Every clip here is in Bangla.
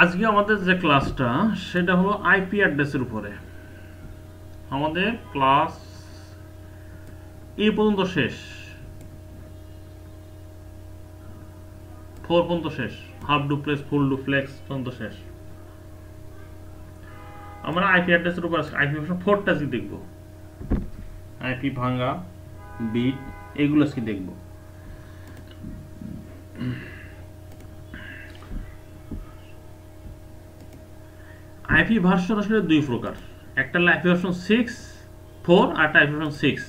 আজকে আমাদের যে ক্লাসটা সেটা হলো আইপি অ্যাড্রেসের উপরে। আমাদের ক্লাস এই পর্যন্ত শেষ, 4 পর্যন্ত শেষ, হাফ ডুপ্লেক্স ফুল ডুপ্লেক্স পর্যন্ত শেষ। আমরা আইপি অ্যাড্রেসের উপর আইপি ভার্সন 4টা আজকে দেখব। আইপি ভাঙা, বিট, এগুলো আজকে দেখব। আইপি ভার্সন আসলে দুই প্রকার, একটা হলো আইপি ভার্সন 6.4 আর একটা আইপি ভার্সন 6।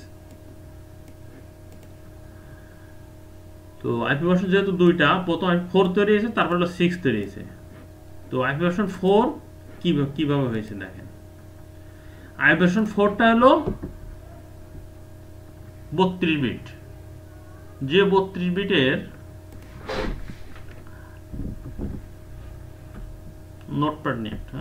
তো আইপি ভার্সন যেহেতু দুইটা, প্রথম আইপি 4 তৈরি হয়েছে, তারপর হলো 6 তৈরি হয়েছে। তো আইপি ভার্সন 4 কিভাবে হয়েছে দেখেন। আইপি ভার্সন 4টা হলো 32 বিট, যে 32 বিটের নোটপ্যাড নিয়ে একটা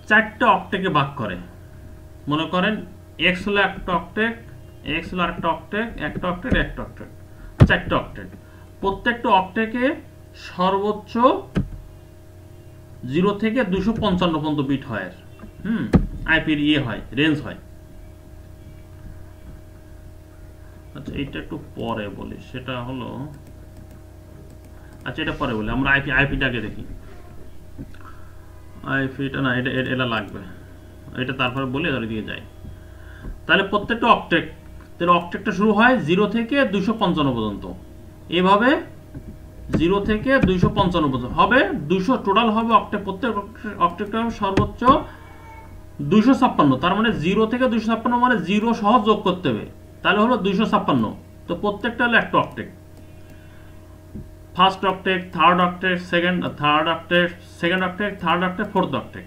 চারটা অক্টেকে ভাগ করে। মনে করেন এক্স হলো একটা অক্টেক, এক্স হলো আরেকটা অক্টেক, একটা অক্টেক, একটা অক্টেক, চারটা অক্টেক। প্রত্যেকটা অক্টেকে সর্বোচ্চ 0 থেকে 255 পর্যন্ত বিট হয়। আইপির হয়, রেঞ্জ হয়। আচ্ছা, এটা একটু পরে বলি, সেটা হলো, আচ্ছা এটা পরে বলি, আমরা আইপিটাকে দেখি। আইপিটা না, এটা লাগবে, এটা তারপরে বলি, এর দিকে যাই। তাহলে প্রত্যেকটা অক্টেক, তাহলে অক্টেকটা শুরু হয় 0 থেকে 255 পর্যন্ত। এভাবে 0 থেকে 255 পর্যন্ত হবে 200 টোটাল হবে অক্টেক। প্রত্যেক অক্টেকটা সর্বোচ্চ 256। তার মানে 0 থেকে 256 মানে 0 সহ যোগ করতে হবে, তাহলে হলো 256। তো প্রত্যেকটা হলো একটা octet. First octet, third octet, second octet, third octet, fourth octet.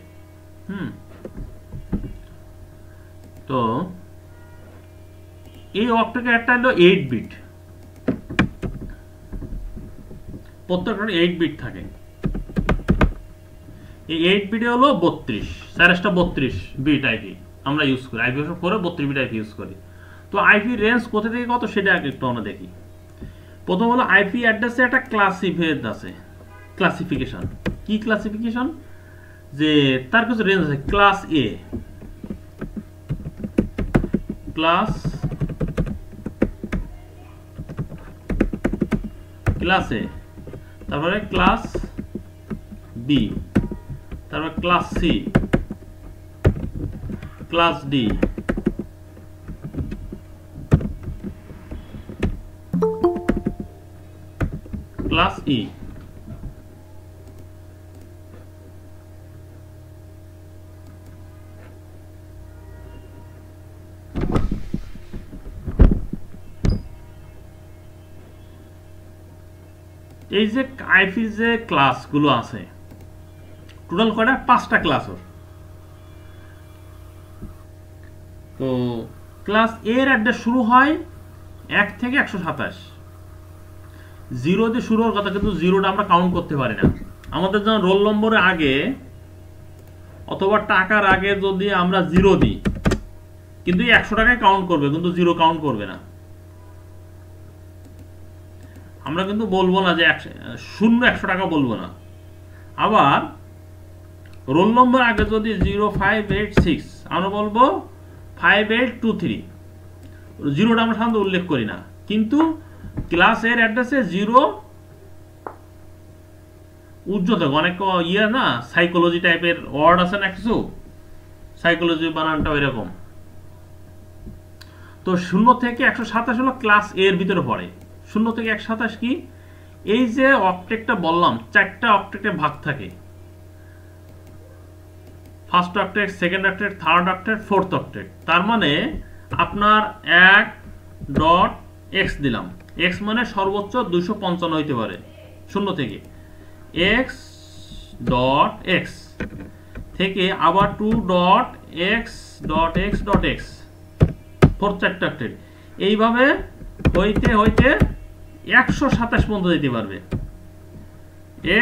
তো এই অক্টেকের একটা হলো 8 বিট, প্রত্যেকটা 8 বিট থাকে। এই 8 বিটে হলো 32, 32 বিট আইপি আমরা ইউজ করি। IP version 4 32 bit IP use করি। তো আইপি রেঞ্জ কোথা থেকে কত সেটা আগে একটু আমরা দেখি। প্রথম হলো আইপি অ্যাড্রেসে একটা ক্লাসিফায়ার আছে, ক্লাসিফিকেশন। কি ক্লাসিফিকেশন? যে তার কিছু রেঞ্জ আছে। ক্লাস এ, ক্লাস এ, তারপরে ক্লাস বি, তারপরে class C, class D, class E. এই যে আইপি যে ক্লাসগুলো আছে, টোটাল কয়টা? 5টা ক্লাস। তো ক্লাস এর অ্যাড্রেস শুরু হয় 1 থেকে 127। 0 দিয়ে শুরু হওয়ার কথা, কিন্তু 0টা আমরা কাউন্ট করতে পারি না। আমাদের যেমন রোল নম্বরের আগে অথবা টাকার আগে যদি আমরা 0 দিই, কিন্তু 100 টাকায় কাউন্ট করবে, কিন্তু 0 কাউন্ট করবে না। আমরা কিন্তু বলবো না যে 100 টাকা বলবো না। আবার রোল নম্বর আগে যদি 0586 আমরা বলবো 5823, 0টা আমরা সাধারণত উল্লেখ করি না। কিন্তু ক্লাস এর অ্যাড্রেসে 0 উজ্জ্বল থাকে। অনেক না, সাইকোলজি টাইপের ওয়ার্ড আছে না কিছু, সাইকোলজি বানানটা এরকম। তো 0 থেকে 127 হলো ক্লাস এর ভিতরে পড়ে। 0 থেকে 127 কি? এই যে অক্টেকটা বললাম, 4টা অক্টেকে ভাগ থাকে। First octet, second octet, third octet, fourth octet. তার মানে আপনার 1.x দিলাম, x মানে সর্বোচ্চ 255 হইতে পারে 0 থেকে। x.x থেকে আবার 2.x.x.x, ফোর্থ 4টা অক্টেক। এইভাবে হইতে হইতে 127 পর্যন্ত দিতে পারবে।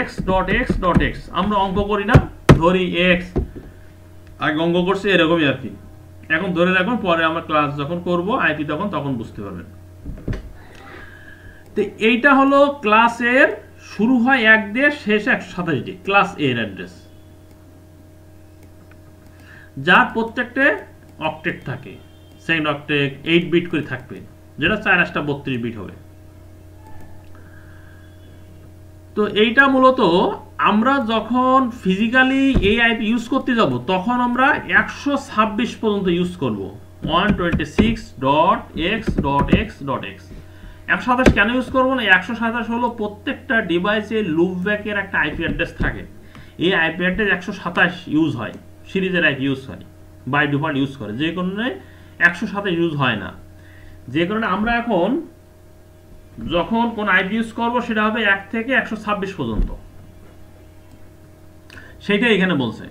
x.x.x আমরা অঙ্ক করি না, ধরি x, আগে অঙ্ক করছি এরকমই আর কি। এখন ধরে রাখুন, পরে আমরা ক্লাস যখন করব আইপি তখন বুঝতে পারবেন। তো এইটা হলো ক্লাসের শুরু হয় 1 দিয়ে শেষ 127 দিয়ে ক্লাস এর অ্যাড্রেস, যার প্রত্যেকটা অক্টেট থাকে, সেকেন্ড অক্টেট 8 বিট করে থাকবে, যেটা 4 32 বিট হবে। তো এইটা মূলত আমরা যখন ফিজিক্যালি এই আইপি ইউজ করতে যাব তখন আমরা 126 পর্যন্ত ইউজ করব, 126.x.x.x। 127 কেন ইউজ করবো না? 127 হলো প্রত্যেকটা ডিভাইসে লুপব্যাকের একটা আইপি অ্যাড্রেস থাকে। এই আইপি অ্যাড্রেস 127 ইউজ হয়, সিরিজের আইপি ইউজ হয়, বাই ডিফল্ট ইউজ করে, যে কারণে 127 ইউজ হয় না। যে কারণে আমরা এখন যখন কোন আইপি ইউজ করবো সেটা হবে 1 থেকে 126 পর্যন্ত, সেইটাই এখানে বলছে।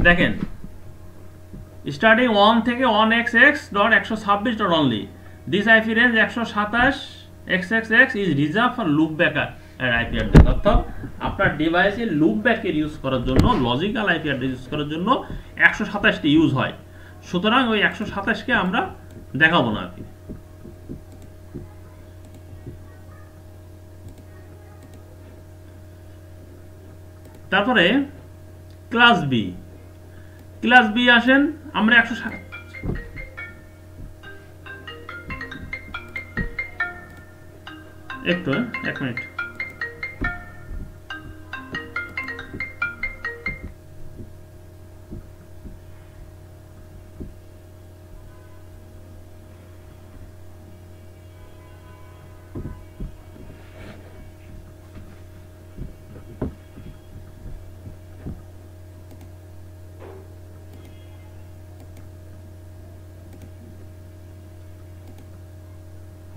দেখেন, স্টার্টিং 1 থেকে 1xx.126.only this IP range 127xxx is reserved for loopback IP address। অর্থাৎ আপনার ডিভাইসে লুপব্যাকের ইউজ করার জন্য, লজিক্যাল আইপি অ্যাড্রেস ইউজ করার জন্য 127টি ইউজ হয়। সুতরাং ওই 127কে আমরা দেখাবো না আর কি। তারপরে ক্লাস বি, ক্লাস বি আসেন, আমরা 107 একটু 1 মিনিট।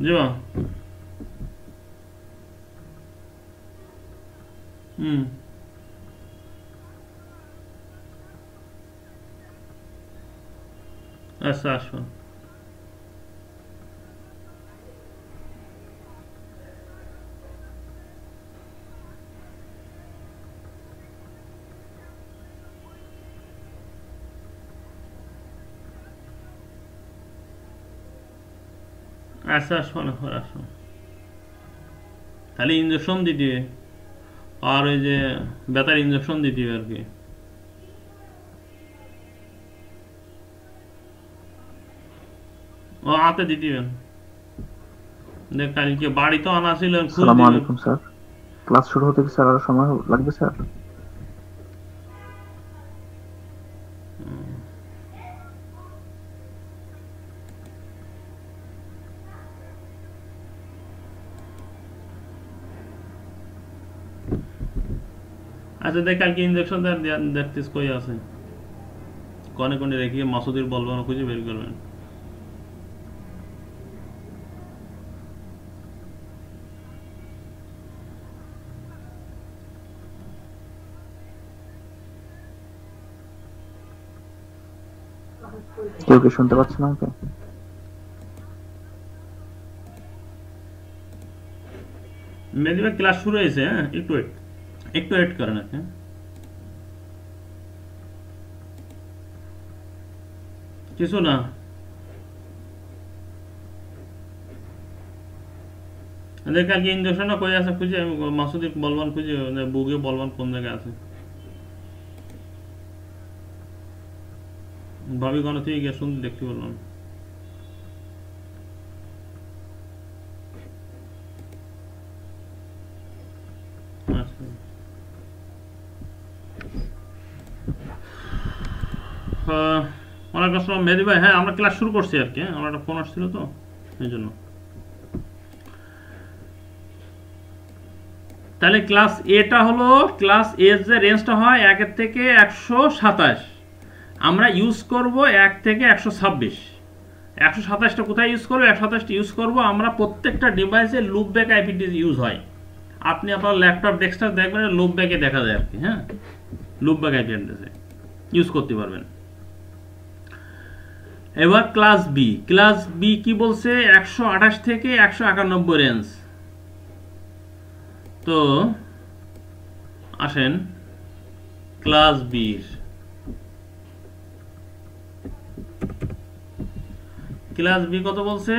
জি বা আচ্ছা আসুন। আচ্ছা আসুন, আসুন, খালি ইঞ্জেকশন দিতে, আর ওই যে ব্যথার ইঞ্জেকশন দিতে আর কি। ও হাতে দিতেন, দেখ কালকে বাড়ি তো আনা ছিল। আসসালামু আলাইকুম স্যার, ক্লাস শুরু হতে কি স্যার আরো সময় লাগবে স্যার? আচ্ছা দেখ কালকে ইঞ্জেকশন দেখতিস কই আছে, কনে কনে রেখে মাসুদের বলবেন, খুঁজে বের করবেন। কেউ কি শুনতে পাচ্ছেন আমাকে? মেদিবা ক্লাস শুরু হয়েছে, হ্যাঁ একটু ওয়েট করেন আপনি। কিছু না, দেখ কালকে ইঞ্জেকশনটা কই আছে খুঁজে, মাসুদি বলবান খুঁজে, বুকে বলবান কোন জায়গায় আছে। ভাবি কোনো থেকে গিয়ে শুনতে দেখতে বললাম। আচ্ছা অনেক আসসালাম মেহেদি ভাই। হ্যাঁ আমরা ক্লাস শুরু করছি আর কি, আমার একটা ফোন আসছিল তো এই জন্য। তাহলে ক্লাস এটা হলো, ক্লাস এর যে রেঞ্জটা হয় 1 থেকে 127, আমরা ইউজ করব 1 থেকে 126। 127টা কোথায় ইউজ করবো? 127টা ইউজ করব আমরা প্রত্যেকটা ডিভাইসে লুপব্যাক আইপি ইউজ হয়। আপনি আপনার ল্যাপটপ ডেস্কটপ দেখবেন লুপব্যাকে দেখা যায় আর কি। হ্যাঁ, লুপব্যাক আইপি অ্যাড্রেসে ইউজ করতে পারবেন। এবার ক্লাস বি, ক্লাস বি কি বলছে? 128 থেকে 191 রেঞ্জ। তো আসেন ক্লাস বির ক্লাস বি কত বলছে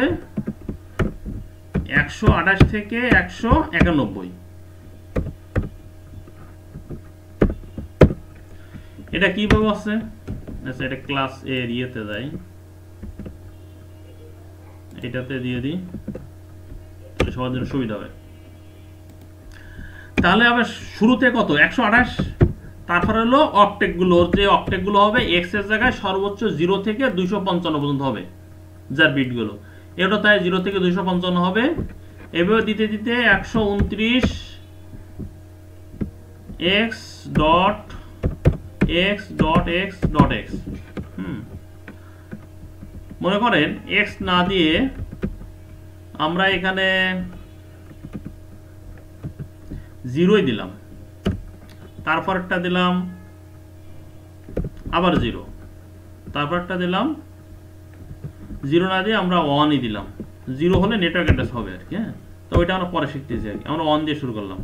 128 থেকে 191। এটা কিভাবে আছে? আচ্ছা এটা ক্লাস এ ইয়েতে যাই, এটাতে দিয়ে দিই তাহলে সবার জন্য সুবিধা হবে। তাহলে আবার শুরুতে কত 128, তারপরে হলো অক্টেটগুলো, যে অক্টেটগুলো হবে এক্স এর জায়গায় সর্বোচ্চ 0 থেকে 255 পর্যন্ত হবে যার বিটগুলো, এটা তাই 0 থেকে 255 হবে। এভাবে দিতে দিতে 129 x dot x dot x dot x, মনে করেন এক্স না দিয়ে আমরা এখানে 0ই দিলাম, তারপরটা দিলাম আবার 0, তারপরটা দিলাম 0 না দিয়ে আমরা 1ই দিলাম। 0 হলে নেটওয়ার্ক অ্যাড্রেস হবে আর কি। হ্যাঁ, তো ওইটা আমরা পরে শিখতেছি আর কি। আমরা 1 দিয়ে শুরু করলাম।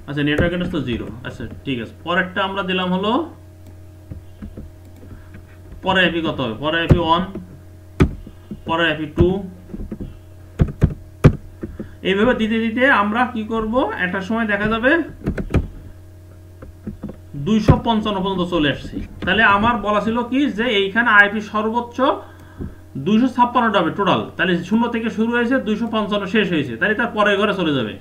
আচ্ছা নেটওয়ার্ক অ্যাড্রেস তো 0। আচ্ছা ঠিক আছে, পরেরটা আমরা দিলাম হলো, পরে এপি কত হবে, পরে এপি 1, পরে এপি 2, এইভাবে দিতে দিতে আমরা কি করব, একটা সময় দেখা যাবে 255 পর্যন্ত চলে আসছি। তাহলে আমার বলা ছিল কি যে এইখানে আইপি সর্বোচ্চ 256 হবে টোটাল, তাহলে 0 থেকে শুরু হয়েছে 255 শেষ হয়েছে, তাহলে তার পরের ঘরে চলে যাবে,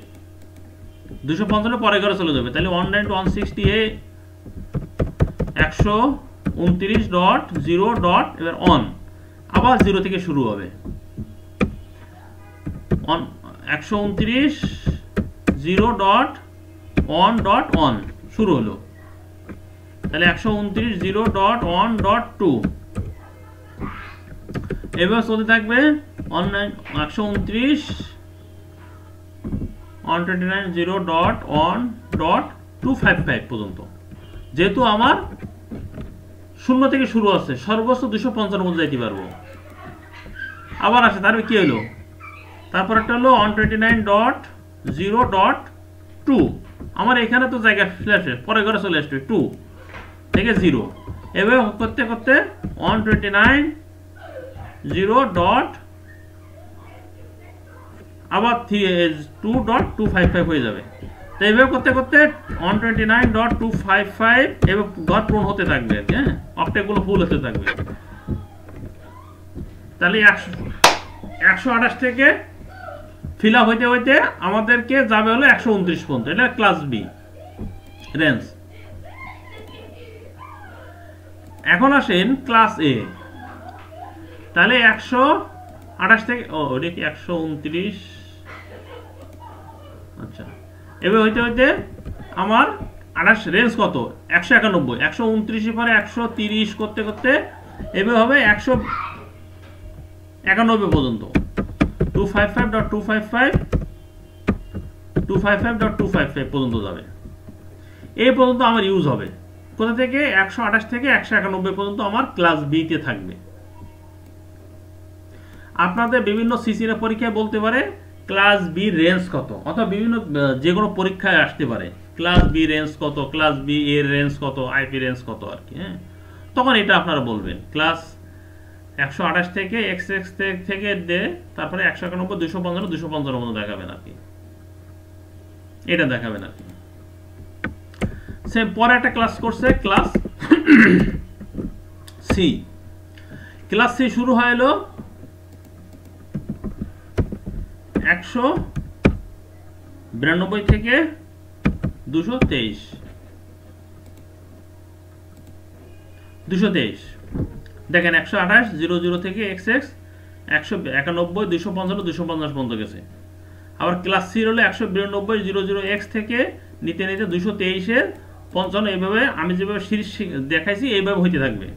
255 পরের ঘরে চলে যাবে। তাহলে 192.168.129.0. এবার অন, আবার 0 থেকে শুরু হবে, 129.0.1.1 শুরু হলো, তাহলে 129.0.1.2 এবার চলতে থাকবে 129.0.1.255 পর্যন্ত। যেহেতু আমার 0 থেকে শুরু আছে, সর্বোচ্চ 255 মধ্যে যাইতে পারবো। আবার আসে, তারপরে কি হলো, তারপর একটা হলো 129.0.2, আমার এখানে তো জায়গা ফ্ল্যাশে পরে ঘরে চলে আসবে 2 থেকে 0, এভাবে করতে করতে 129.0. আবার 2.255 হয়ে যাবে। তো এইভাবে করতে করতে 129.255 এবার ঘর পূরণ হতে থাকবে। হ্যাঁ, অক্টেটগুলো ফুল হতে থাকবে। তাহলে 128 থেকে ফিল আপ হইতে হইতে আমাদেরকে যাবে হলো 129 পর্যন্ত। এটা ক্লাস বি রেঞ্জ। এখন আসেন ক্লাস এ। তাহলে 128 থেকে ওটা কি 129, আচ্ছা এবার হইতে হইতে আমার 28 রেঞ্জ কত 191, 129 পরে 130 করতে করতে এবার হবে 191 পর্যন্ত, 255.255 পর্যন্ত যাবে। এই পর্যন্ত আমার ইউজ হবে। কোথা থেকে 128 থেকে 191 পর্যন্ত আমার ক্লাস বি তে থাকবে। আপনাদের বিভিন্ন সিসির পরীক্ষায় বলতে পারে ক্লাস বি রেঞ্জ কত, অথবা বিভিন্ন যে কোনো পরীক্ষায় আসতে পারে ক্লাস বি রেঞ্জ কত, ক্লাস বি এর রেঞ্জ কত, আইপি রেঞ্জ কত আর কি। হ্যাঁ, তখন এটা আপনারা বলবেন ক্লাস 128 থেকে এক্স থেকে দে, তারপরে 191, 255, 255 মতো দেখাবেন আর কি, এটা দেখাবেন আর কি। সে পরে একটা ক্লাস করছে ক্লাস সি। ক্লাস সি শুরু হয় হলো 192 থেকে 223, 223 দেখেন 128 00 থেকে XX 191 255 250 পর্যন্ত গেছে। আবার ক্লাস সি হলো 192 00X থেকে নিতে নিতে 223 এর 55, এইভাবে আমি যেভাবে সিরিজ দেখাইছি এইভাবে হইতে থাকবে।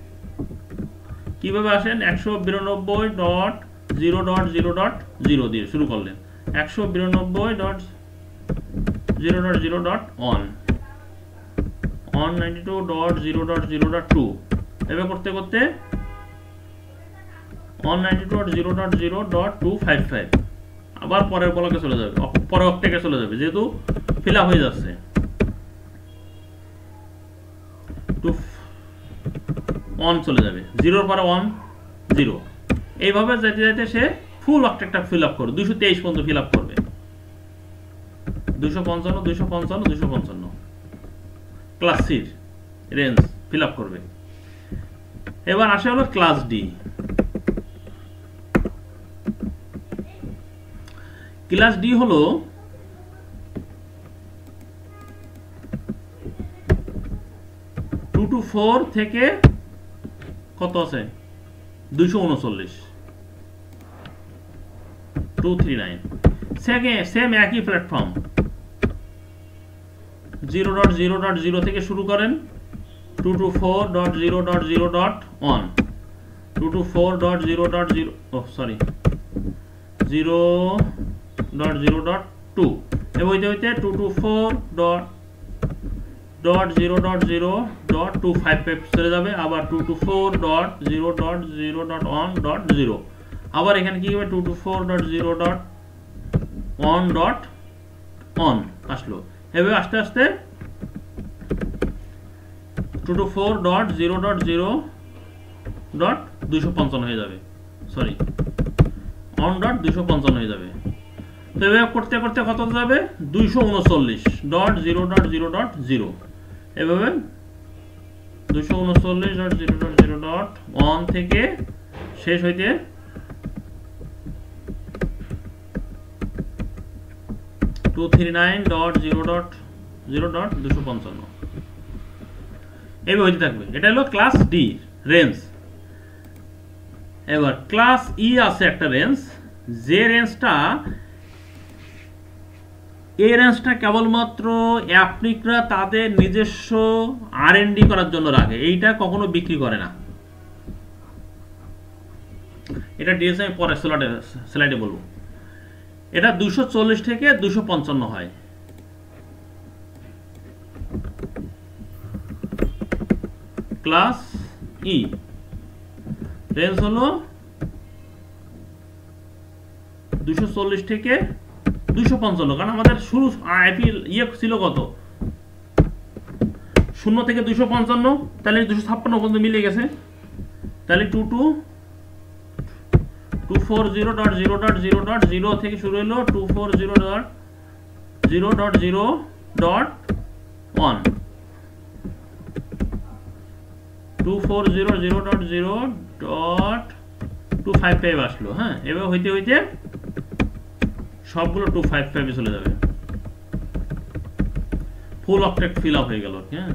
কিভাবে আসেন 192.0.0.0 দিয়ে শুরু করলেন, 192.0.0.1, 192.0.0.2, এভাবে করতে করতে 192.0.0.255 আবার পরের ব্লকে চলে যাবে, পরের অক্টেটে চলে যাবে, যেহেতু ফিল আপ হয়ে যাচ্ছে। 1 চলে যাবে, 0 এর পরে 1 0, এইভাবে যেতে যেতে সে ফুল অক্টেটটা ফিল আপ করবে, 223 পর্যন্ত ফিল আপ করবে, 255 255 255 ক্লাস সির রেঞ্জ ফিল আপ করবে। এবার আসে হলো ক্লাস ডি। ক্লাস ডি হলো টু টু 4 থেকে কত আছে 239 239 সেম একই প্ল্যাটফর্ম 0.0.0 থেকে শুরু করেন 224.0.0.1 224.0.0 সরি 0.0.2 এবং হইতে হইতে 224.0.0.255 চলে যাবে, আবার 224.0.0.1.0 আবার এখানে কি হবে 224.0.1.1 আসলো। এভাবে আস্তে আস্তে 224.0.0.255 হয়ে যাবে, সরি 1.255 হয়ে যাবে। তো এভাবে করতে করতে কত যাবে 239.0.0.0 এভাবে 239.0.0.1 থেকে শেষ হইতে 239.0.0.255 এইভাবে হইতে থাকবে। এটা হলো ক্লাস ডি রেঞ্জ। এবার ক্লাস ই আছে একটা রেঞ্জ, যে রেঞ্জটা এই রেঞ্জটা কেবলমাত্র অ্যাপ্লিকরা তাদের নিজস্ব R&D করার জন্য রাখে, এইটা কখনো বিক্রি করে না। এটা ডিএস আমি পরে স্লাইডে বলবো। এটা 240 থেকে 255 হয়। ক্লাস ই রেঞ্জ হলো 240 থেকে 255, কারণ আমাদের শুরু আইপি ইয়ে ছিল কত 0 থেকে 255, তাহলে 256 পর্যন্ত মিলে গেছে, তাহলে 240.0.0.0 থেকে শুরু হলো 240.0.0.1 240.0.0.255 আসলো। হ্যাঁ, এবার হইতে হইতে সবগুলো 255 চলে যাবে, ফুল অক্টেট ফিল আপ হয়ে গেল। হ্যাঁ,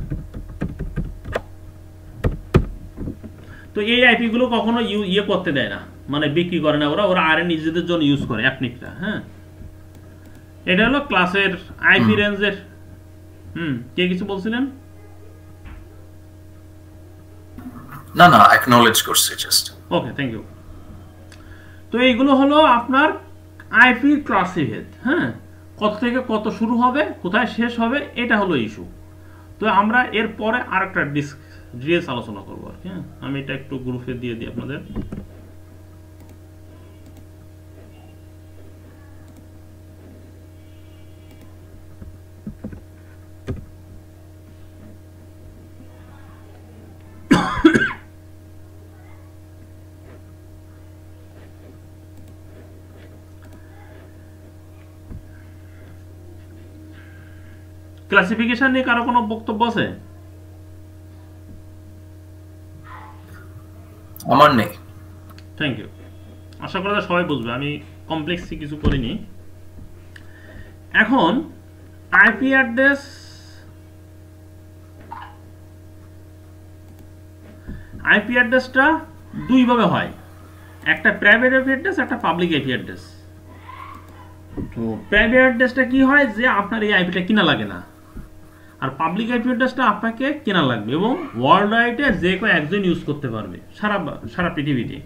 তো এই আইপি গুলো কখনো ইয়ে করতে দেয় না, মানে বিক্রি করে না, ওরা আর নিজেদের জন্য ইউজ করে অ্যাপনিকটা। হ্যাঁ, এটা হলো ক্লাসের আইপি রেঞ্জের। কে কিছু বলছিলেন? না না, অ্যাকনলেজ করছি জাস্ট। Okay, thank you. তো এইগুলো হলো আপনার আইপি ক্লাসিভেদ। হ্যাঁ, কত থেকে কত শুরু হবে, কোথায় শেষ হবে, এটা হলো ইস্যু। তো আমরা এরপরে আরেকটা ডিটেইলস আলোচনা করবো আর কি। হ্যাঁ, আমি এটা একটু গ্রুপে দিয়ে দিই আপনাদের। ক্লাসিফিকেশন নিয়ে কারো কোনো বক্তব্য আছে? আমার নেই। Thank you. আশা করা যায় সবাই বুঝবে, আমি কমপ্লেক্স কিছু করিনি। এখন আইপি অ্যাড্রেসটা দুইভাবে হয়, একটা প্রাইভেট আইপি অ্যাড্রেস, একটা পাবলিক আইপি অ্যাড্রেস। তো প্রাইভেট অ্যাড্রেসটা কি হয়, যে আপনার এই আইপিটা কিনা লাগে না, আর পাবলিক আইপি অ্যাড্রেসটা আপনাকে কেনা লাগবে এবং ওয়ার্ল্ড ওয়াইডে যে কেউ একজন ইউজ করতে পারবে, সারা পৃথিবীতে।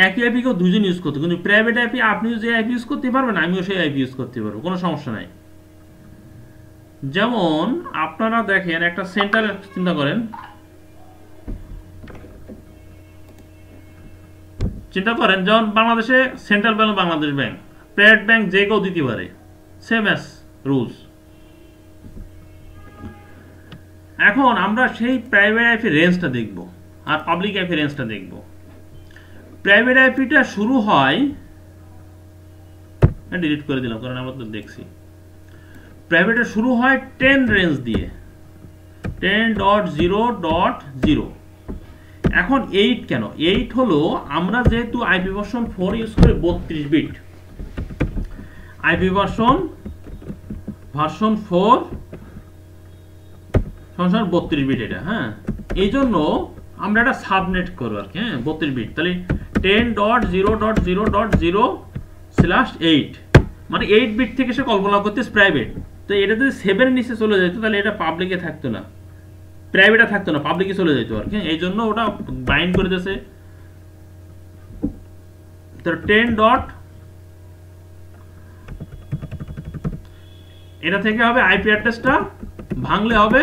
একই আইপি কেউ দুজন ইউজ করতে, কিন্তু প্রাইভেট আইপি আপনিও যে আইপি ইউজ করতে পারবেন, আমিও সেই আইপি ইউজ করতে পারবো, কোনো সমস্যা নাই। যেমন আপনারা দেখেন একটা সেন্টার চিন্তা করেন, যেমন বাংলাদেশে central bank, Bangladesh bank, private bank যে কেউ দিতে পারে, সেম অ্যাজ রুলস। এখন আমরা সেই প্রাইভেট আইপি রেঞ্জটা দেখব আর পাবলিক আইপি রেঞ্জটা দেখব। প্রাইভেট আইপিটা শুরু হয়, ডিলিট করে দিলাম কারণ আমরা তো দেখছি, প্রাইভেটে শুরু হয় 10 রেঞ্জ দিয়ে, 10.0.0। এখন 8 কেন? 8 হলো আমরা যেহেতু আইপি ভার্সন 4 ইউজ করি 32 বিট, আইপি ভার্সন 4 সংখ্যা 32 বিট এটা, হ্যাঁ, এই জন্য আমরা একটা সাবনেট করবো আর কি, হ্যাঁ, 32 বিট। তাহলে 10.0.0.0/8, মানে 8 বিট থেকে সে কল্পনা করতে প্রাইভেট। তো এটা যদি 7 এর নিচে চলে যেত তাহলে এটা পাবলিকে থাকতো না, প্রাইভেটে থাকতো না, পাবলিকে চলে যেত আর কি, এই জন্য ওটা বাইন্ড করে দিয়েছে। তো 10 ডট, এটা থেকে হবে আইপি অ্যাড্রেসটা ভাঙলে হবে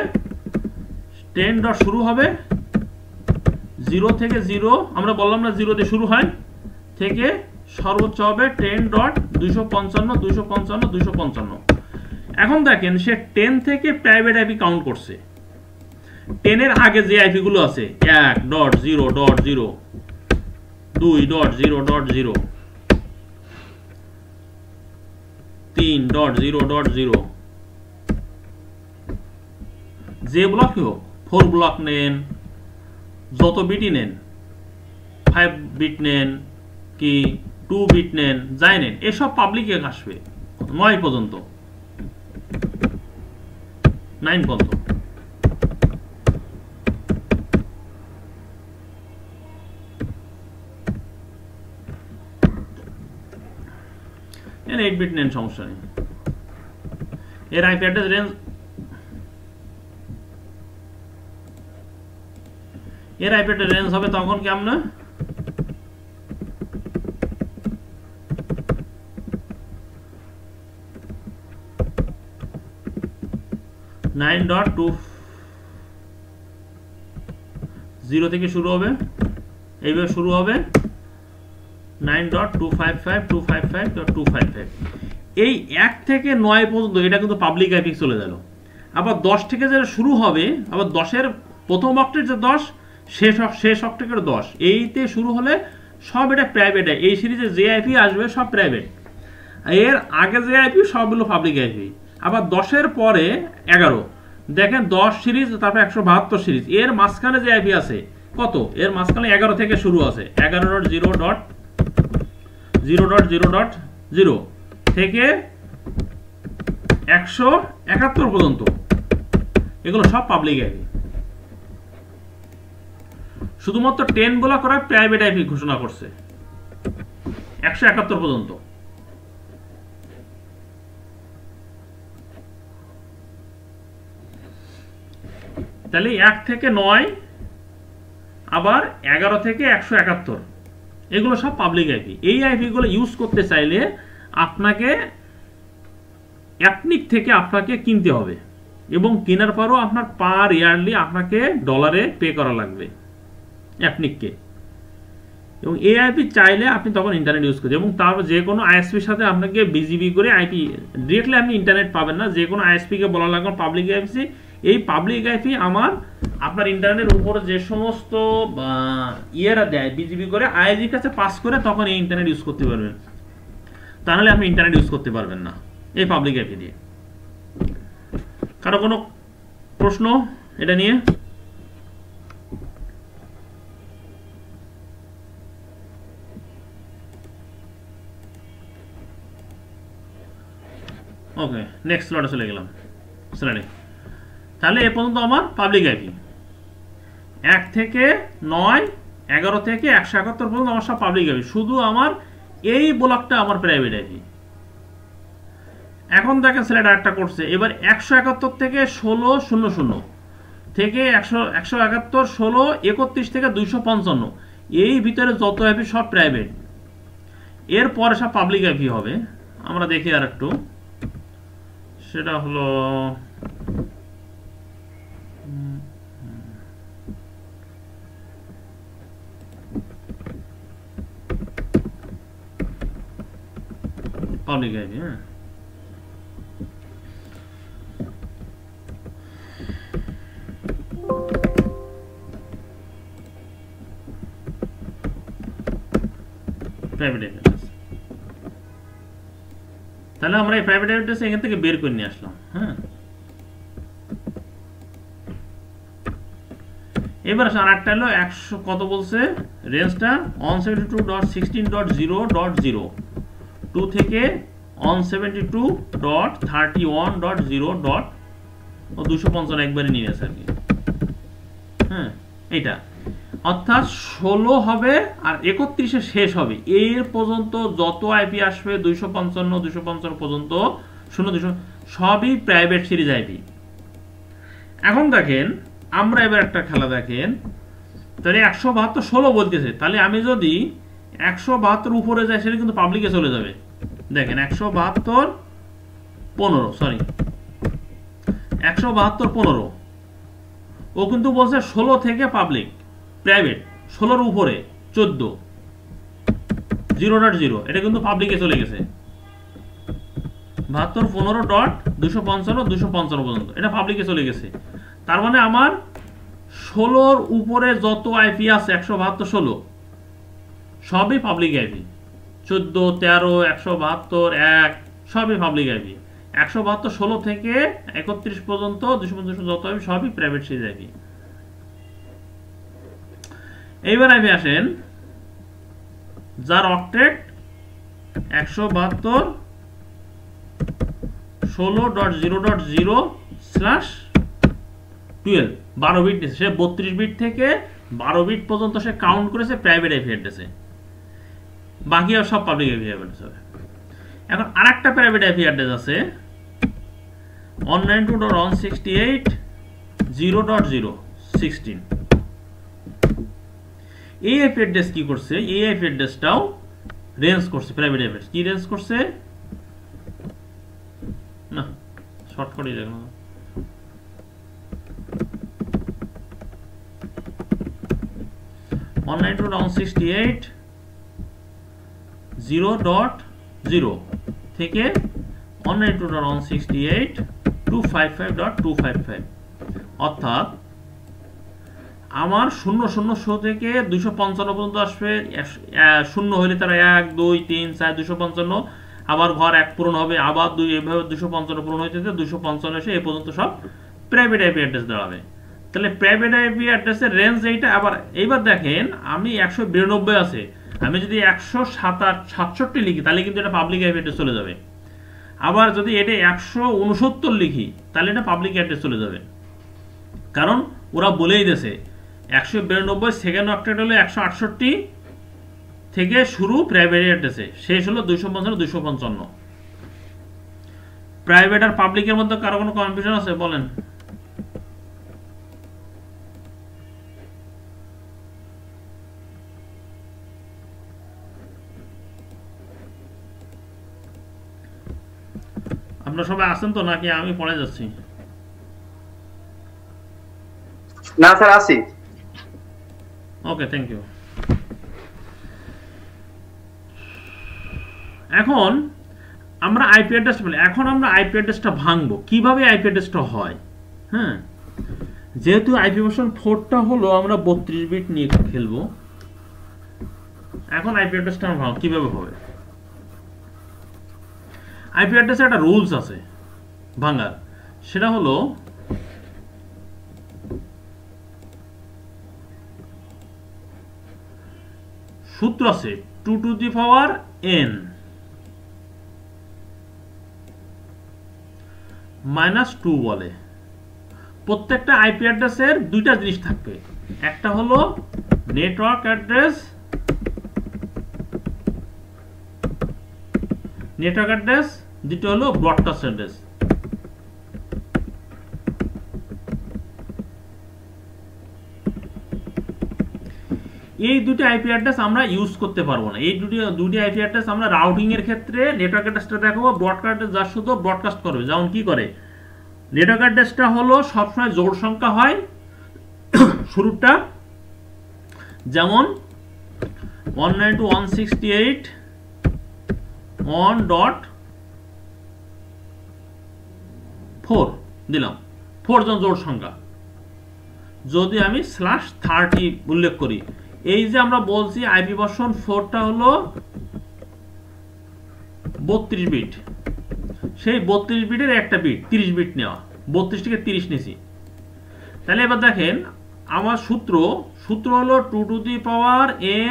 10 ডট শুরু হবে 0 থেকে 0, আমরা বললাম না 0 দিয়ে শুরু হয়, থেকে সর্বোচ্চ হবে 10.255.255.255। এখন দেখেন সে 10 থেকে প্রাইভেট আইপি কাউন্ট করছে, 10 এর আগে যে আইপি গুলো আছে 1.0.0, 2.0.0, 3.0.0, যে ব্লক হোক, 4 ব্লক নেন, যত বিটই নেন, 5 বিট নেন কি 2 বিট নেন, যাই নেন, এসব পাবলিকে আসবে 9 পর্যন্ত, 9 পর্যন্ত। 8 বিট নেন, সমস্যা নেই। এর আইপি অ্যাড্রেস রেঞ্জ, এর আইপি অ্যাড্রেস রেঞ্জ হবে তখন কেমন, 9.20 থেকে শুরু হবে, এইভাবে শুরু হবে 9.255.255.255। এই 1 থেকে 9 পর্যন্ত এটা কিন্তু পাবলিক আইপি চলে গেল। আবার 10 থেকে যেটা শুরু হবে, আবার 10-এর প্রথম অক্টের যে 10, শেষ অক্টের 10, এইতে শুরু হলে সব এটা প্রাইভেট। এই সিরিজে যে আইপি আসবে সব প্রাইভেট, এর আগে যে আইপি সবগুলো পাবলিক আইপি। আবার 10-এর পরে 11, দেখেন 10 সিরিজ, তারপর 172 সিরিজ, এর মাঝখানে যে আইপি আছে কত, এর মাঝখানে 11 থেকে শুরু আছে, 11.0.0.0 থেকে 171 পর্যন্ত, এগুলো সব পাবলিক আইপি। শুধুমাত্র 10 বলা করা প্রাইভেট আইপি ঘোষণা করছে 171 পর্যন্ত। তাহলে 1 থেকে 9, আবার 11 থেকে 171, এগুলো সব পাবলিক আইপি। এই আইপি গুলো ইউজ করতে চাইলে আপনাকে অ্যাপনিক থেকে আপনাকে কিনতে হবে, এবং কেনার পরও আপনার পার ইয়ারলি আপনাকে ডলারে পে করা লাগবে অ্যাপনিককে। এবং এই আইপি চাইলে আপনি তখন ইন্টারনেট ইউজ করতে, এবং তারপর যে কোনো আইএসপির সাথে আপনাকে বিজিবি করে আইপি, ডিরেক্টলি আপনি ইন্টারনেট পাবেন না, যে কোনো আইএসপিকে বলা লাগবে পাবলিক আইপি। এই পাবলিক আইপি আপনার ইন্টারনেটের উপরে যে সমস্ত ইয়েরা দেয় বিজিবি করে আইএসপির কাছে পাস করে, তখন এই ইন্টারনেট ইউজ করতে পারবেন, তাহলে আপনি ইন্টারনেট ইউজ করতে পারবেন না এই পাবলিক আইপি দিয়ে। কারো কোনো প্রশ্ন এটা নিয়ে? ওকে, নেক্সট স্লাইডে চলে গেলাম। স্লাইডে তাহলে এ পর্যন্ত আমার পাবলিক আইপি 1 থেকে 9, 11 থেকে 171 পর্যন্ত আমার সব পাবলিক আইপি, শুধু আমার এই ব্লকটা আমার প্রাইভেট আইপি। এখন দেখেন স্লাইড আরেকটা করছে, এবার 171 থেকে 1600 থেকে 171, 16, 31 থেকে 255, এই ভিতরে যত আইপি সব প্রাইভেট, এরপরে সব পাবলিক আইপি হবে। আমরা দেখি আর একটু, সেটা হলো পাবলিক আইপি। হ্যাঁ, প্রাইভেট আইপি অ্যাড্রেস। তাহলে আমরা এই প্রাইভেট অ্যাড্রেস এখান থেকে বের করে নিয়ে আসলাম। হ্যাঁ, এবার আর একটা হলো 100 কত বলছে রেঞ্জটা 172.16.0.0 2 থেকে 172.31.0. 255 একবারে নিয়ে আসে আর কি। হ্যাঁ, এইটা অর্থাৎ 16 হবে আর 31-এ শেষ হবে। এর পর্যন্ত যত আইপি আসবে 255 পর্যন্ত 0 সবই প্রাইভেট সিরিজ আইপি। এখন দেখেন আমরা এবার একটা খেলা দেখেন, তাহলে 172 16 বলতেছে, তাহলে আমি যদি 172 উপরে যাই সেটা কিন্তু পাবলিকে চলে যাবে। দেখেন 172 15 সরি 172 15 ও কিন্তু বলছে 16 থেকে পাবলিক প্রাইভেট, 16-র উপরে 14 0.0 এটা কিন্তু পাবলিকে চলে গেছে। 72.15.255 পর্যন্ত এটা পাবলিকে চলে গেছে। তার মানে আমার 16-র উপরে যত আইপি আছে 172 16 সবই পাবলিক আইপি। 14 13 172 1 সবই পাবলিক আইপি। 172 16 থেকে 31 পর্যন্ত 255 যত আইপি সবই প্রাইভেট সিরিজ আইপি। এইবার আইপি আসেন যার অক্টেট 172 16.0.0/12 12 বিট সে 32 বিট থেকে 12 বিট পর্যন্ত সে কাউন্ট করেছে প্রাইভেট আইপি অ্যাড্রেসে, বাকি আর সব পাবলিক আইপি অ্যাড্রেস হবে। এখন আরেকটা প্রাইভেট আইপি অ্যাড্রেস আছে 192.168.0.0/16। এই আইপি অ্যাড্রেস কি করছে, এই আইপি অ্যাড্রেসটাও রেঞ্জ করছে প্রাইভেট আইপি। কি রেঞ্জ করছে না শর্টকাটই দেখো না, 192.168.0.0 থেকে 192.168.255.255 অর্থাৎ আমার 00 থেকে 255 পর্যন্ত আসবে। 0 হলে তারা 1 2 3 4 255, আবার ঘর 1 পূরণ হবে, আবার 2, এভাবে 255 পূরণ হইতে 255 এসে এই পর্যন্ত সব প্রাইভেট আইপি অ্যাড্রেস দাঁড়াবে। তাহলে প্রাইভেট আইপি অ্যাড্রেসের রেঞ্জ এইটা। আবার এইবার দেখেন আমি 192 আছে, আমি যদি 167 লিখি তাহলে কিন্তু এটা পাবলিক আইপি অ্যাড্রেস চলে যাবে। আবার যদি এটা 169 লিখি তাহলে এটা পাবলিক অ্যাড্রেস চলে যাবে, কারণ ওরা বলেই দিয়েছে 192 সেকেন্ড অক্টেট হলো 168 থেকে শুরু প্রাইভেট অ্যাড্রেসে, শেষ হলো 255। প্রাইভেট আর পাবলিকের মধ্যে কারো কোনো কনফিউশন আছে বলেন? আপনারা সবাই আছেন তো নাকি আমি পড়ে যাচ্ছি? না স্যার আছি। ওকে, থ্যাংক ইউ। এখন আমরা আইপি অ্যাড্রেস বলি, এখন আমরা আইপি অ্যাড্রেসটা ভাঙবো কিভাবে আইপি অ্যাড্রেসটা হয়। হ্যাঁ, যেহেতু আইপি ভার্সন 4টা হলো আমরা 32 বিট নিয়ে খেলবো, এখন আইপি অ্যাড্রেসটা আমরা ভাঙবো কিভাবে হবে। আইপি অ্যাড্রেসে একটা রুলস আছে ভাঙার, সেটা হলো সূত্র আছে 2 to the power n -2 বলে। প্রত্যেকটা আইপি অ্যাড্রেসের দুইটা জিনিস থাকবে, একটা হলো নেটওয়ার্ক অ্যাড্রেস, দুটো হলো ব্রডকাস্ট অ্যাড্রেস। এই দুটি আইপি অ্যাড্রেস আমরা ইউজ করতে পারবো না। এই দুটি আইপি অ্যাড্রেস আমরা রাউটিং এর ক্ষেত্রে নেটওয়ার্ক অ্যাড্রেসটা দেখাবো, ব্রডকাস্ট যা শুধু ব্রডকাস্ট করবে। যেমন কি করে, নেটওয়ার্ক অ্যাড্রেসটা হলো সবসময় জোড় সংখ্যা হয় শুরুটা, যেমন 192.168.1.4 দিলাম, 4 জন জোড় সংখ্যা। যদি আমি /30 উল্লেখ করি, এই যে আমরা বলছি আইপি ভার্সন 4টা হলো 32 বিট, সেই 32 বিটের একটা বিট 30 বিট নেওয়া, 32 থেকে 30 নিয়েছি। তাহলে এবার দেখেন আমার সূত্র হলো 2 to the power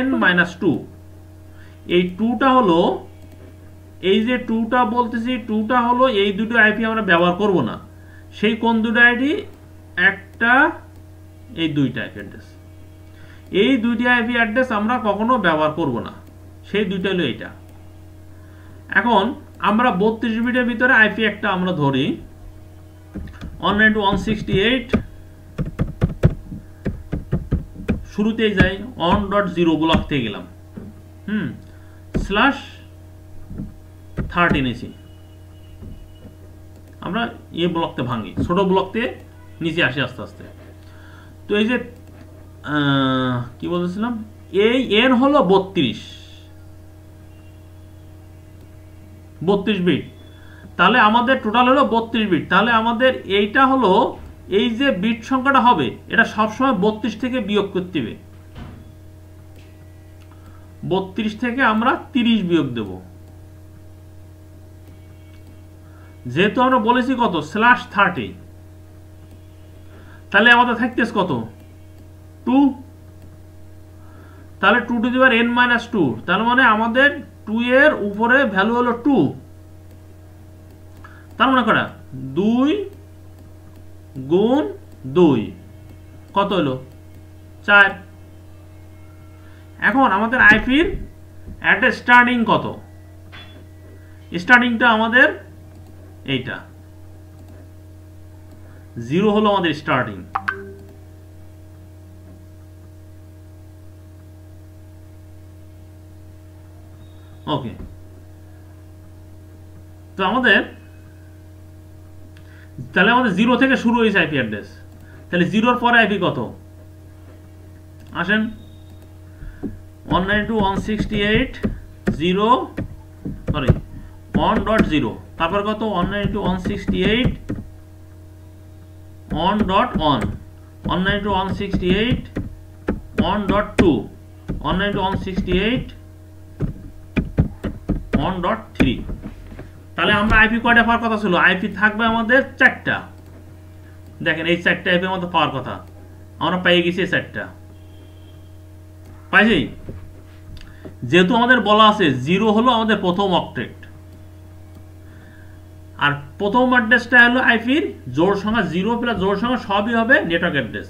n minus 2। এই 2টা হলো, এই যে 2টা বলতেছি, 2টা হলো এই দুটো আইপি আমরা ব্যবহার করব না। সেই কোন দুটো আইডি? একটা, এই দুইটা আইপি অ্যাড্রেস, এই দুইটি আইপি অ্যাড্রেস আমরা কখনো ব্যবহার করব না, সেই দুইটা হলো এইটা। এখন আমরা 32 বিটের ভিতরে আইপি একটা আমরা ধরি 192.168, শুরুতেই যাই 1.0 ব্লক থেকে গেলাম, /30 নিয়েছি। আমরা এই ব্লকতে ভাঙি, ছোট ব্লকতে নিচে আসি আস্তে আস্তে। তো এই যে কি বলতেছিলাম, এই n হলো 32 বিট, তাহলে আমাদের টোটাল হলো 32 বিট। তাহলে আমাদের এইটা হলো, এই যে বিট সংখ্যাটা হবে এটা সবসময় 32 থেকে বিয়োগ করতে হবে। 32 থেকে আমরা 30 বিয়োগ দেব, যেহেতু আমরা বলেছি কত /30, তাহলে আমাদের থাকতেছে কত 2, তাহলে 2 to the power n minus 2, তার মানে আমাদের 2 এর উপরে ভ্যালু হলো 2, তার মানে কটা 2 গুণ 2 কত হলো 4। এখন আমাদের আইপির একটা স্টার্টিং কত, স্টার্টিংটা আমাদের এইটা 0 হলো আমাদের স্টার্টিং। ওকে, তো আমাদের তাহলে আমাদের 0 থেকে শুরু হয়েছে আইপি অ্যাড্রেস, তাহলে 0 এর পরে আইপি কত? আসেন 192.168.0, তারপর কত 192.168 1.1, 192.168 1.2, 192.168 1.3। তাহলে আমরা আইপি কয়টা পাওয়ার কথা ছিল? আইপি থাকবে আমাদের 4টা। দেখেন এই 4টা আইপি আমাদের পাওয়ার কথা, আমরা পেয়ে গেছি 4টা, পাইছি। যেহেতু আমাদের বলা আছে 0 হলো আমাদের প্রথম অক্টেট, আর প্রথম অ্যাড্রেসটা হলো আইপির জোড় সংখ্যা, 0 প্লাস জোড় সংখ্যা সবই হবে নেটওয়ার্ক অ্যাড্রেস।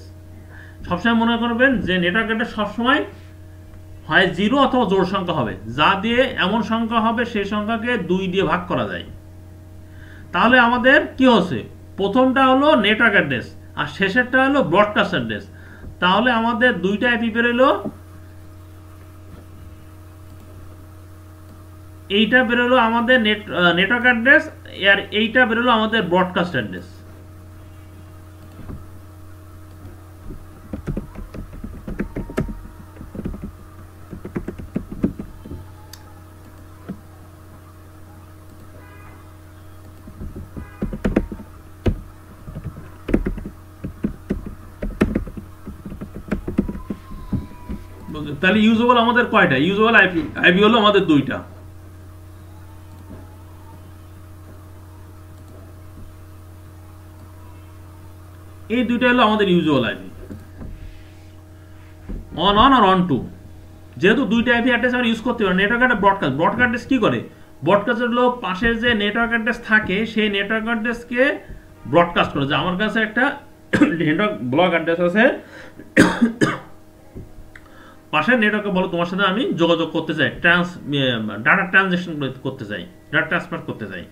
সবসময় মনে করবেন যে নেটওয়ার্ক অ্যাড্রেস সবসময় হয় 0 অথবা জোড় সংখ্যা হবে, যা দিয়ে এমন সংখ্যা হবে সেই সংখ্যাকে 2 দিয়ে ভাগ করা যায়। তাহলে আমাদের কি হচ্ছে, প্রথমটা হলো নেটওয়ার্ক অ্যাড্রেস আর শেষেরটা হলো ব্রডকাস্ট অ্যাড্রেস। তাহলে আমাদের দুইটা আইপি বেরোলো, এইটা বেরোলো আমাদের নেটওয়ার্ক অ্যাড্রেস, আর এইটা বেরোলো আমাদের ব্রডকাস্ট অ্যাড্রেস। তাহলে ইউজেবল আমাদের কয়টা? ইউজেবল আইপি হলো আমাদের দুইটা। এই দুইটা হলো আমাদের ইউজুয়াল আইপি, অন আর অন টু। যেহেতু দুইটা আইপি অ্যাড্রেস আমরা ইউজ করতে পারি। নেটওয়ার্ক অ্যাড্রেস ব্রডকাস্ট অ্যাড্রেস কি করে? ব্রডকাস্ট হলো পাশে যে নেটওয়ার্ক অ্যাড্রেস থাকে সেই নেটওয়ার্ক অ্যাড্রেসকে ব্রডকাস্ট করে, যে আমার কাছে একটা নেটওয়ার্ক ব্লক অ্যাড্রেস আছে, পাশের নেটওয়ার্কে বলো তোমার সাথে আমি যোগাযোগ করতে চাই, ডাটা ট্রানজেকশন করতে চাই, ডাটা ট্রান্সফার করতে চাই।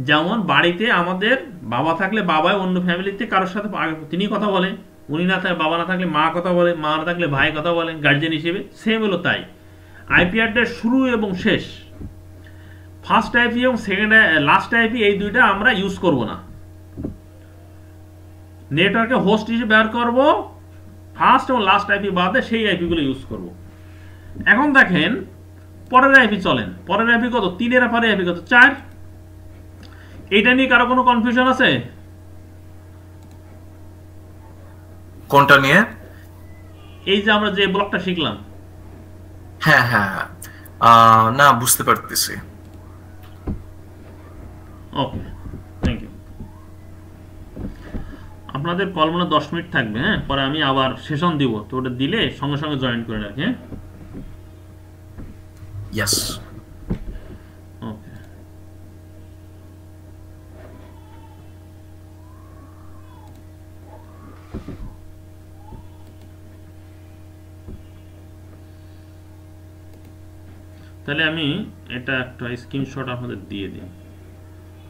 যেমন বাড়িতে আমাদের বাবা থাকলে বাবাই অন্য ফ্যামিলিতে কারোর সাথে তিনি কথা বলে, উনি না থাকলে বাবা না থাকলে মা কথা বলে, মা না থাকলে ভাই কথা বলে গার্জিয়ান হিসেবে। সেম হলো তাই, আইপি অ্যাড্রেস শুরু এবং শেষ, ফার্স্ট আইপি এবং সেকেন্ড লাস্ট আইপি, এই দুইটা আমরা ইউজ করব না। নেটওয়ার্কে হোস্ট হিসেবে ব্যবহার করব ফার্স্ট এবং লাস্ট আইপি বাদে, সেই আইপিগুলো ইউজ করব। এখন দেখেন পরের আইপি চলেন, পরের আইপি কত? 3 এর পরে আইপি কত? 4। এইটা নিয়ে কারো কোনো কনফিউশন আছে? কোনটা নিয়ে? এই যে আমরা যে ব্লকটা শিখলাম। হ্যাঁ হ্যাঁ, না বুঝতে পারতেছি। ওকে, থ্যাংক ইউ। আপনাদের কল মনে 10 মিনিট থাকবে, হ্যাঁ, পরে আমি আবার সেশন দিব, তো ওটা দিলে সঙ্গে সঙ্গে জয়েন করে রাখি, হ্যাঁ। Yes. ওকে, তাহলে আমি এটা একটা স্ক্রিনশট আপনাদের দিয়ে দিই,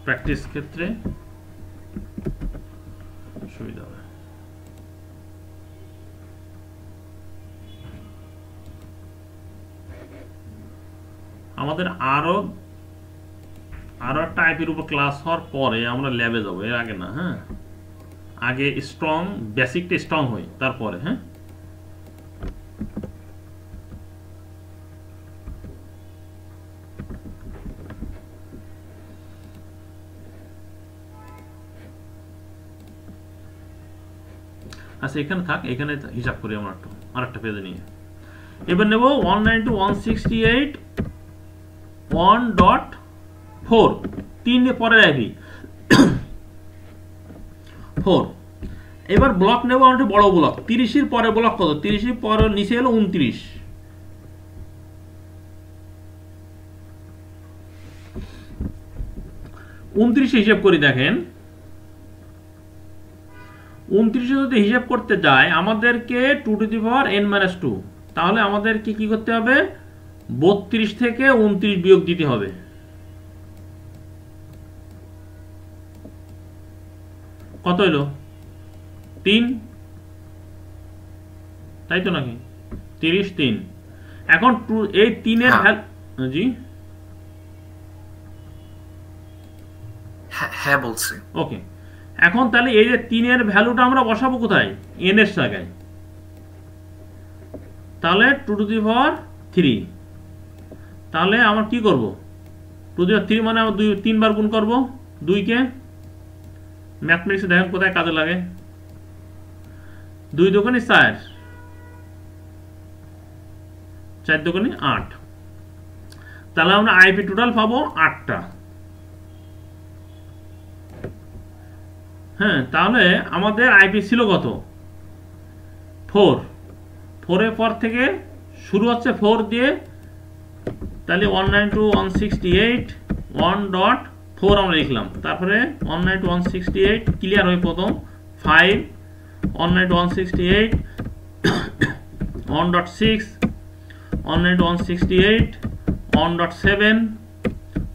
প্র্যাকটিস ক্ষেত্রে সুবিধা হবে। আমাদের আরো একটা আইপির উপর ক্লাস হওয়ার পরে আমরা ল্যাবে যাবো, এর আগে না, হ্যাঁ। আগে স্ট্রং বেসিকটা স্ট্রং হই, তারপরে, হ্যাঁ। আচ্ছা, এখানে থাক, এখানে হিসাব করি আমরা একটু আরেকটা পেজে নিয়ে। এবার নেব 192.168.1.4 3 পরের আইপি 4। এবার ব্লক নেব আমরা বড় ব্লক, 30 এর পরে ব্লক কত? 30 এর পরে নিচে হলো 29। 29 হিসাব করি, দেখেন 29 যদি হিসাব করতে যায় আমাদেরকে 2 টু দি পাওয়ার n-2, তাহলে আমাদেরকে কি করতে হবে? 32 থেকে 29 বিয়োগ দিতে হবে। কত হলো? 3, তাই তো নাকি? 30 3। এখন এই 3 এর ভ্যালু, জি হ্যাঁ বলছি। ওকে, এখন তাহলে এই যে 3 এর ভ্যালুটা আমরা বসাবো কোথায়? n এর জায়গায়। তাহলে 2 টু দি পাওয়ার 3, তাহলে আমরা কি করব? 2 টু দি পাওয়ার 3 মানে আমরা 3 বার গুণ করব 2 কে। ম্যাথমেটিক্সে দেখেন কোথায় কাজে লাগে। 2 দুগুণে 4, 4 দুগুণে 8, তাহলে আমরা আইপি টোটাল পাবো 8টা। হ্যাঁ, তাহলে আমাদের আইপি ছিল কত? 4। 4 এর পর থেকে শুরু হচ্ছে 4 দিয়ে, তাহলে 192.168.1.4 আমরা লিখলাম। তারপরে 192.168 ক্লিয়ার হয়ে প্রথম 5, 192.168 1.6, 192.168 1.7,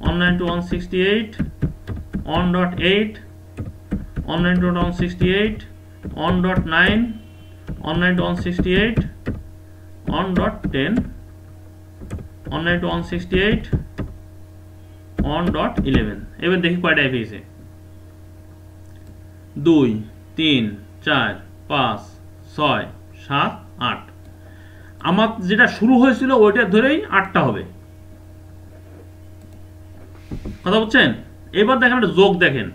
192.168 1.8, 192.168 1.9, 192.168 1.10, 192.168 1.11। এবার দেখি কয়টা আইপি আছে। 2 3 4 5 6 7 8। আমার যেটা শুরু হয়েছিল ওইটা ধরেই 8টা হবে। কথা বুঝছেন? এবার দেখেন একটা যোগ, দেখেন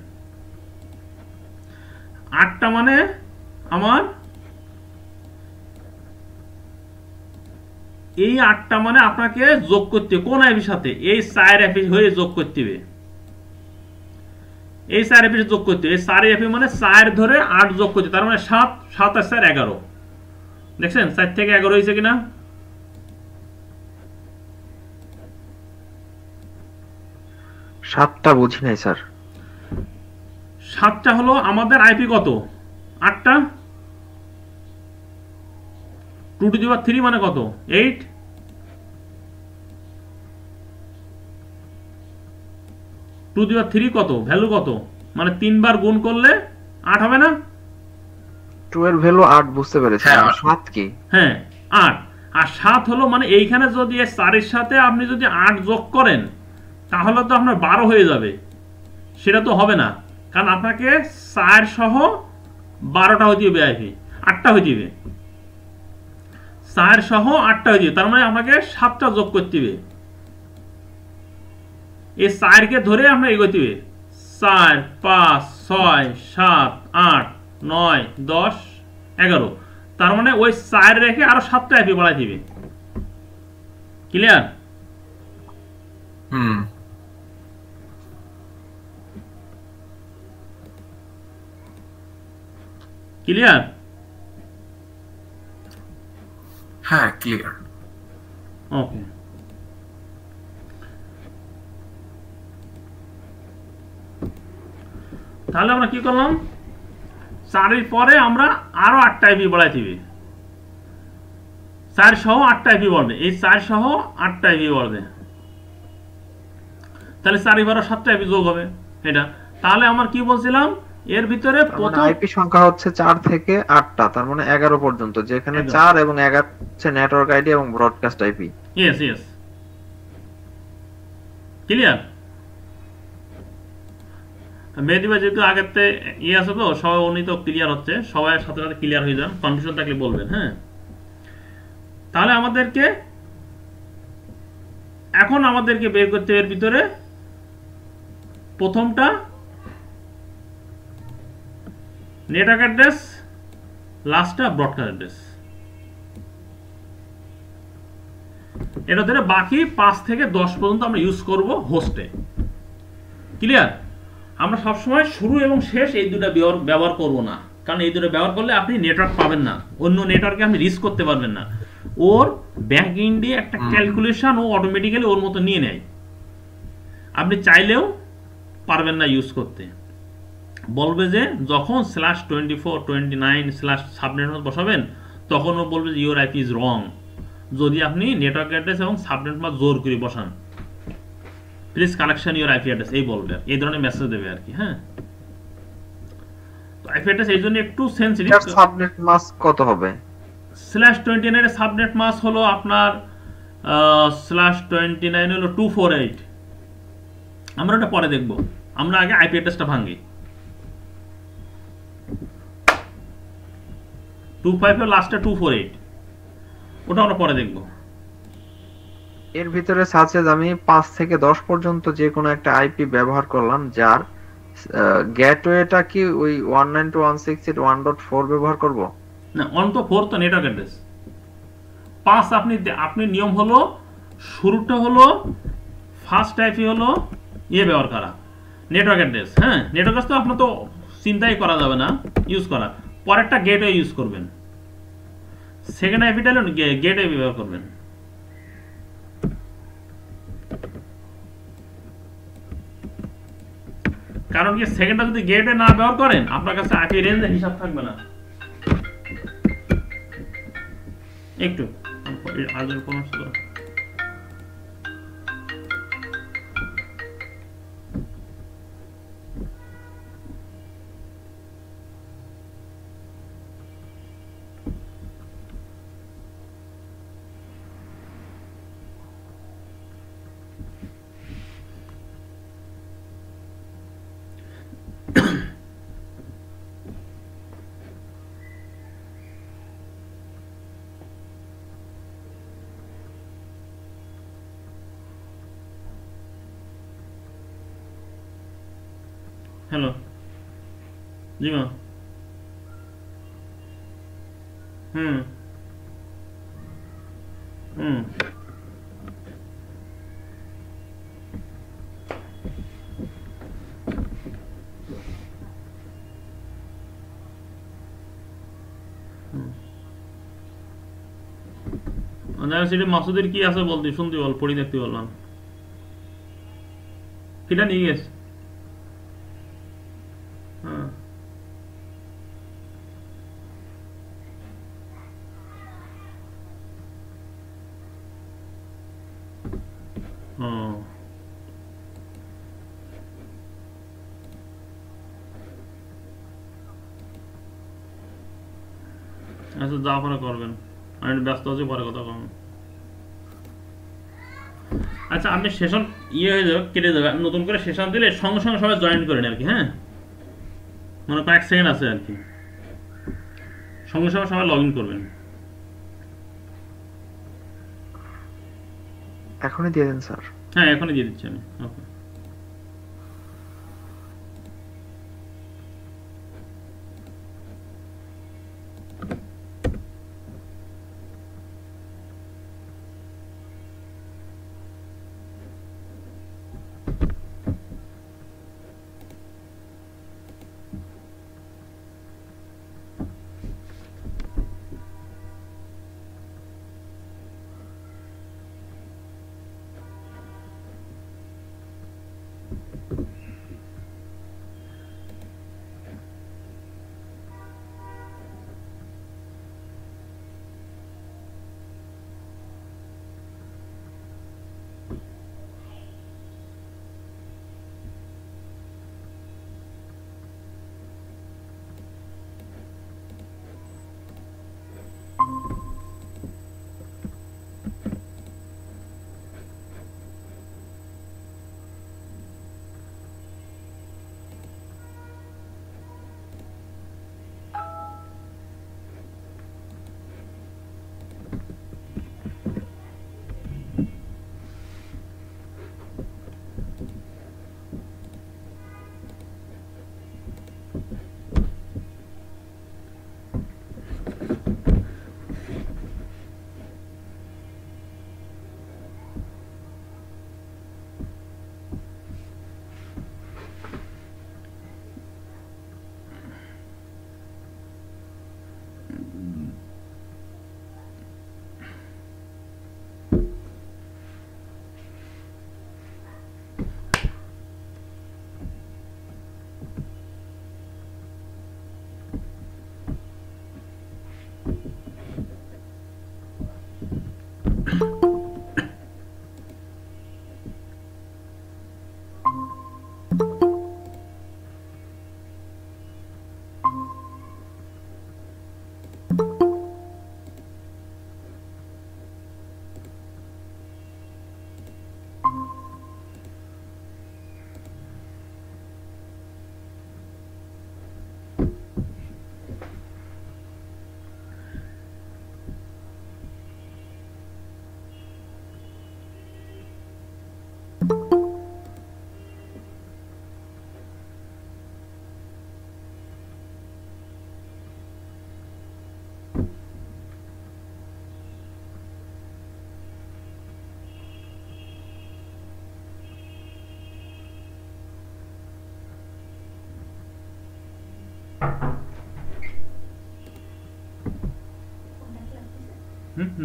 8টা মানে আমার এই 8টা মানে আপনাকে যোগ করতে হবে কোন আইপির সাথে? এই 4 আইপি হয়ে যোগ করতে হবে। এই 4 আইপি যোগ করতে হবে। এই 4 আইপি মানে 4 ধরে 8 যোগ করতে, তার মানে 7, 7 আর 4 11। দেখছেন 4 থেকে 11 হয়েছে কিনা? সাতটা বুঝি নাই স্যার। 7টা হলো আমাদের আইপি কত? 8টা। 2 টু দি পাওয়ার 3 মানে কত? 8। 2 টু দি পাওয়ার 3 কত? ভ্যালু কত? মানে 3 বার গুণ করলে 8 হবে না? 12 ভ্যালু 8 বুঝতে পেরেছি। হ্যাঁ, 7 কি? হ্যাঁ 8। আর 7 হলো মানে এইখানে যদি 4 এর সাথে আপনি যদি 8 যোগ করেন তাহলে তো আপনার 12 হয়ে যাবে। সেটা তো হবে না, কারণ আপনাকে 4 সহ 12টা হইতে হবে আইপি, 8টা হইতে হবে। 4 সহ 8টা হইতে হবে, তার মানে আপনাকে 7টা যোগ করতে হবে। এই 4 কে ধরে আমরা এগোতে হবে। 4 5 6 7 8 9 10 11, তার মানে ওই 4 রেখে আরো 7টা আইপি বাড়াই দিবে। ক্লিয়ার? ক্লিয়ার? হ্যাঁ ক্লিয়ার। ওকে, তাহলে আমরা কি করলাম, 4 পরে আমরা আরো 8টা আইপি বাড়াই দিবি, 4 সহ 8টা আইপি বাড়বে, এই 4 সহ 8টা আইপি বাড়বে, তাহলে 4 12 7টা আইপি যোগ হবে এটা। তাহলে আমরা কি বলছিলাম, এর ভিতরে প্রথম আইপি সংখ্যা হচ্ছে 4 থেকে 8টা, তার মানে 11 পর্যন্ত, যেখানে 11 4 এবং 11 হচ্ছে নেটওয়ার্ক আইডি এবং broadcast IP. Yes yes, clear? Mehedi ভাই যেহেতু আগেতে আছে তো সবাই, উনি তো ক্লিয়ার হচ্ছে, সবাই সাথে সাথে ক্লিয়ার হয়ে যান, কনফিউশন থাকলে বলবেন। হ্যাঁ, তাহলে আমাদেরকে বের করতে এর ভিতরে প্রথমটা নেটওয়ার্ক অ্যাড্রেস, লাস্টটা ব্রডকাস্ট অ্যাড্রেস। এটা ধরে বাকি 5 থেকে 10 পর্যন্ত আমরা ইউজ করব হোস্টে। ক্লিয়ার? আমরা সবসময় শুরু এবং শেষ এই দুটো ব্যবহার করব না, কারণ এই দুটো ব্যবহার করলে আপনি নেটওয়ার্ক পাবেন না, অন্য নেটওয়ার্কে আপনি রিস্ক করতে পারবেন না। ওর ব্যাক এন্ডে একটা ক্যালকুলেশন ও অটোমেটিক্যালি ওর মতো নিয়ে নেয়, আপনি চাইলেও পারবেন না ইউজ করতে। বলবে যে যখন /24 29 সাবনেট বসাবেন তখন ও বলবে যে ইউর আইপি ইজ রং, যদি আপনি নেটওয়ার্ক অ্যাড্রেস এবং সাবনেট মাস জোর করে বসান, please connection your IP address, এই বলবে, এই ধরনের মেসেজ দেবে আর কি। হ্যাঁ, তো আইপি অ্যাড্রেস এই জন্য একটু সেনসিটিভ। সাবনেট মাস্ক কত হবে? /29 এর সাবনেট মাস হলো আপনার /29 হলো 248। আমরা ওটা পরে দেখব, আমরা আগে আইপি অ্যাড্রেসটা ভাঙি। 25 এর লাস্টে 248, ওটা আমরা পরে দেখব। এর ভিতরে সাচেজ আমি 5 থেকে 10 পর্যন্ত যে কোনো একটা আইপি ব্যবহার করলাম, যার গেটওয়েটা কি ওই 192.168.1.4 ব্যবহার করব? না, অন তো 4 তো নেটওয়ার্ক অ্যাড্রেস। 5 আপনি নিয়ম হলো শুরুটা হলো ফার্স্ট আইপি হলো ব্যবহার করা নেটওয়ার্ক অ্যাড্রেস। হ্যাঁ, নেটওয়ার্ক অ্যাড্রেস তো আপনার তো চিন্তাই করা যাবে না ইউজ করা, পরেরটা গেটওয়ে ইউজ করবেন, সেকেন্ড আইপিটা হলো গেটওয়ে ব্যবহার করবেন। কারণ কি, সেকেন্ডটা যদি গেটওয়ে না ব্যবহার করেন আপনার কাছে আইপি রেঞ্জের হিসাব থাকবে না। একটু আগে কোন হ্যালো জি মা। হুম হুম সেটা মাসুদের কি আছে বলতে, শুনতে বল, পড়ি দেখতে বললাম, কিটা নিয়ে গেছে। হ্যাঁ, আচ্ছা যা পরে করবেন, আমি ব্যস্ত আছি, পরে কথা কম। আচ্ছা, আপনি সেশন হয়ে যাবে, কেটে যাবে, নতুন করে সেশন দিলে সঙ্গে সঙ্গে সবাই জয়েন করেন আর কি। হ্যাঁ, মানে কয়েক সেকেন্ড আছে আর কি, সঙ্গে সঙ্গে সবাই লগ ইন করবেন। এখনই দিয়ে দেন স্যার। হ্যাঁ, এখনই দিয়ে দিচ্ছি আমি। ওকে।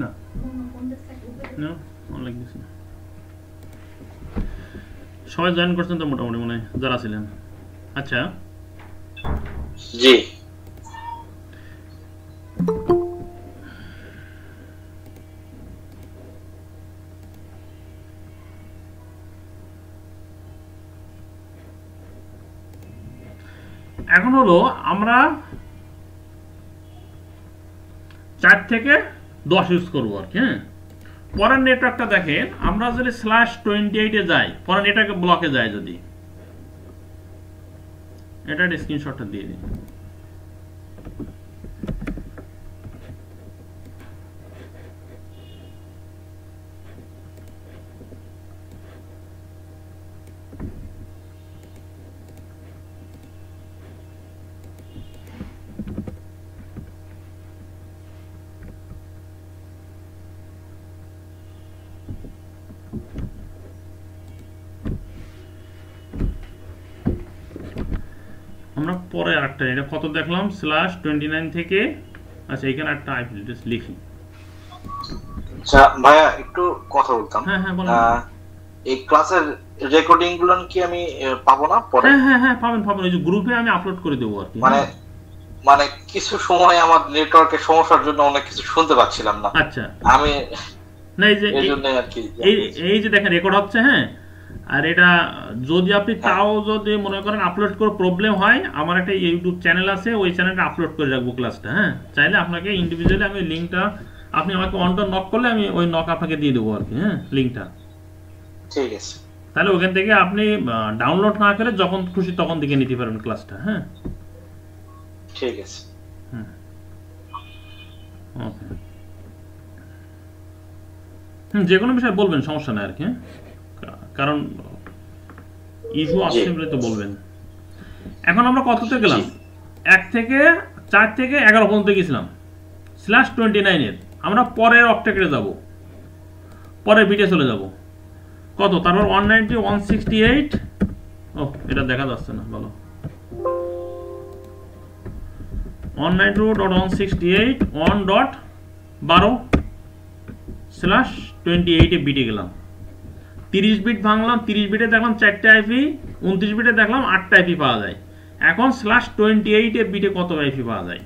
না no like this না সবাই জয়েন করছেন তো মোটামুটি মনে হয় যারা ছিলেন আচ্ছা জি এখন হলো আমরা 4 থেকে 10 ইউজ করব আর কি হ্যাঁ পরের নেটওয়ার্কটা দেখেন আমরা যদি /28 এ যাই পরের নেটওয়ার্কে ব্লকে যায় যদি এটার স্ক্রিনশটটা দিয়ে দিই আমরা পরে আরেকটা এটা কত দেখলাম /29 থেকে আচ্ছা এখানে একটা আইপি অ্যাড্রেস লিখি আচ্ছা ভাইয়া একটু কথা বলতাম হ্যাঁ হ্যাঁ বলুন এই ক্লাসের রেকর্ডিং গুলো কি আমি পাবো না পরে হ্যাঁ হ্যাঁ পাবেন ওই যে গ্রুপে আমি আপলোড করে দেব আর কি মানে কিছু সময় আমার নেটওয়ার্কের সমস্যার জন্য অনেক কিছু শুনতে পাচ্ছিলাম না আচ্ছা আমি না এই যে দেখেন রেকর্ড হচ্ছে হ্যাঁ আর এটা যদি আপনি তাও যদি মনে করেন আপলোড করে প্রবলেম হয় আমার একটা ইউটিউব চ্যানেল আছে ওই চ্যানেলটা আপলোড করে রাখবো ক্লাসটা হ্যাঁ চাইলে আপনাকে ইন্ডিভিজুয়ালি আমি লিংকটা আপনি আমাকে অন নক করলে আমি ওই নক আপনাকে দিয়ে দেবো আর কি হ্যাঁ লিংকটা ঠিক আছে তাহলে ওখান থেকে আপনি ডাউনলোড না করে যখন খুশি তখন থেকে নিতে পারবেন ক্লাসটা হ্যাঁ ঠিক আছে হুম ওকে যে কোনো বিষয় বলবেন সমস্যা নাই আর কি কারণ ইস্যু আসছে বলে তো বলবেন এখন আমরা কততে গেলাম 1 থেকে 4 থেকে 11 পর্যন্ত গেছিলাম /29 এর আমরা পরের অক্টেটে যাব পরের বিটে চলে যাব কত তারপর 190.168 ও এটা দেখা যাচ্ছে না বলো 192.168 1.12/28 এ বিটে গেলাম 30 বিট ভাঙলাম 30 বিটে দেখলাম 4টা আইপি 29 বিটে দেখলাম 8টা আইপি পাওয়া যায় এখন /28 এর বিটে কত আইপি পাওয়া যায়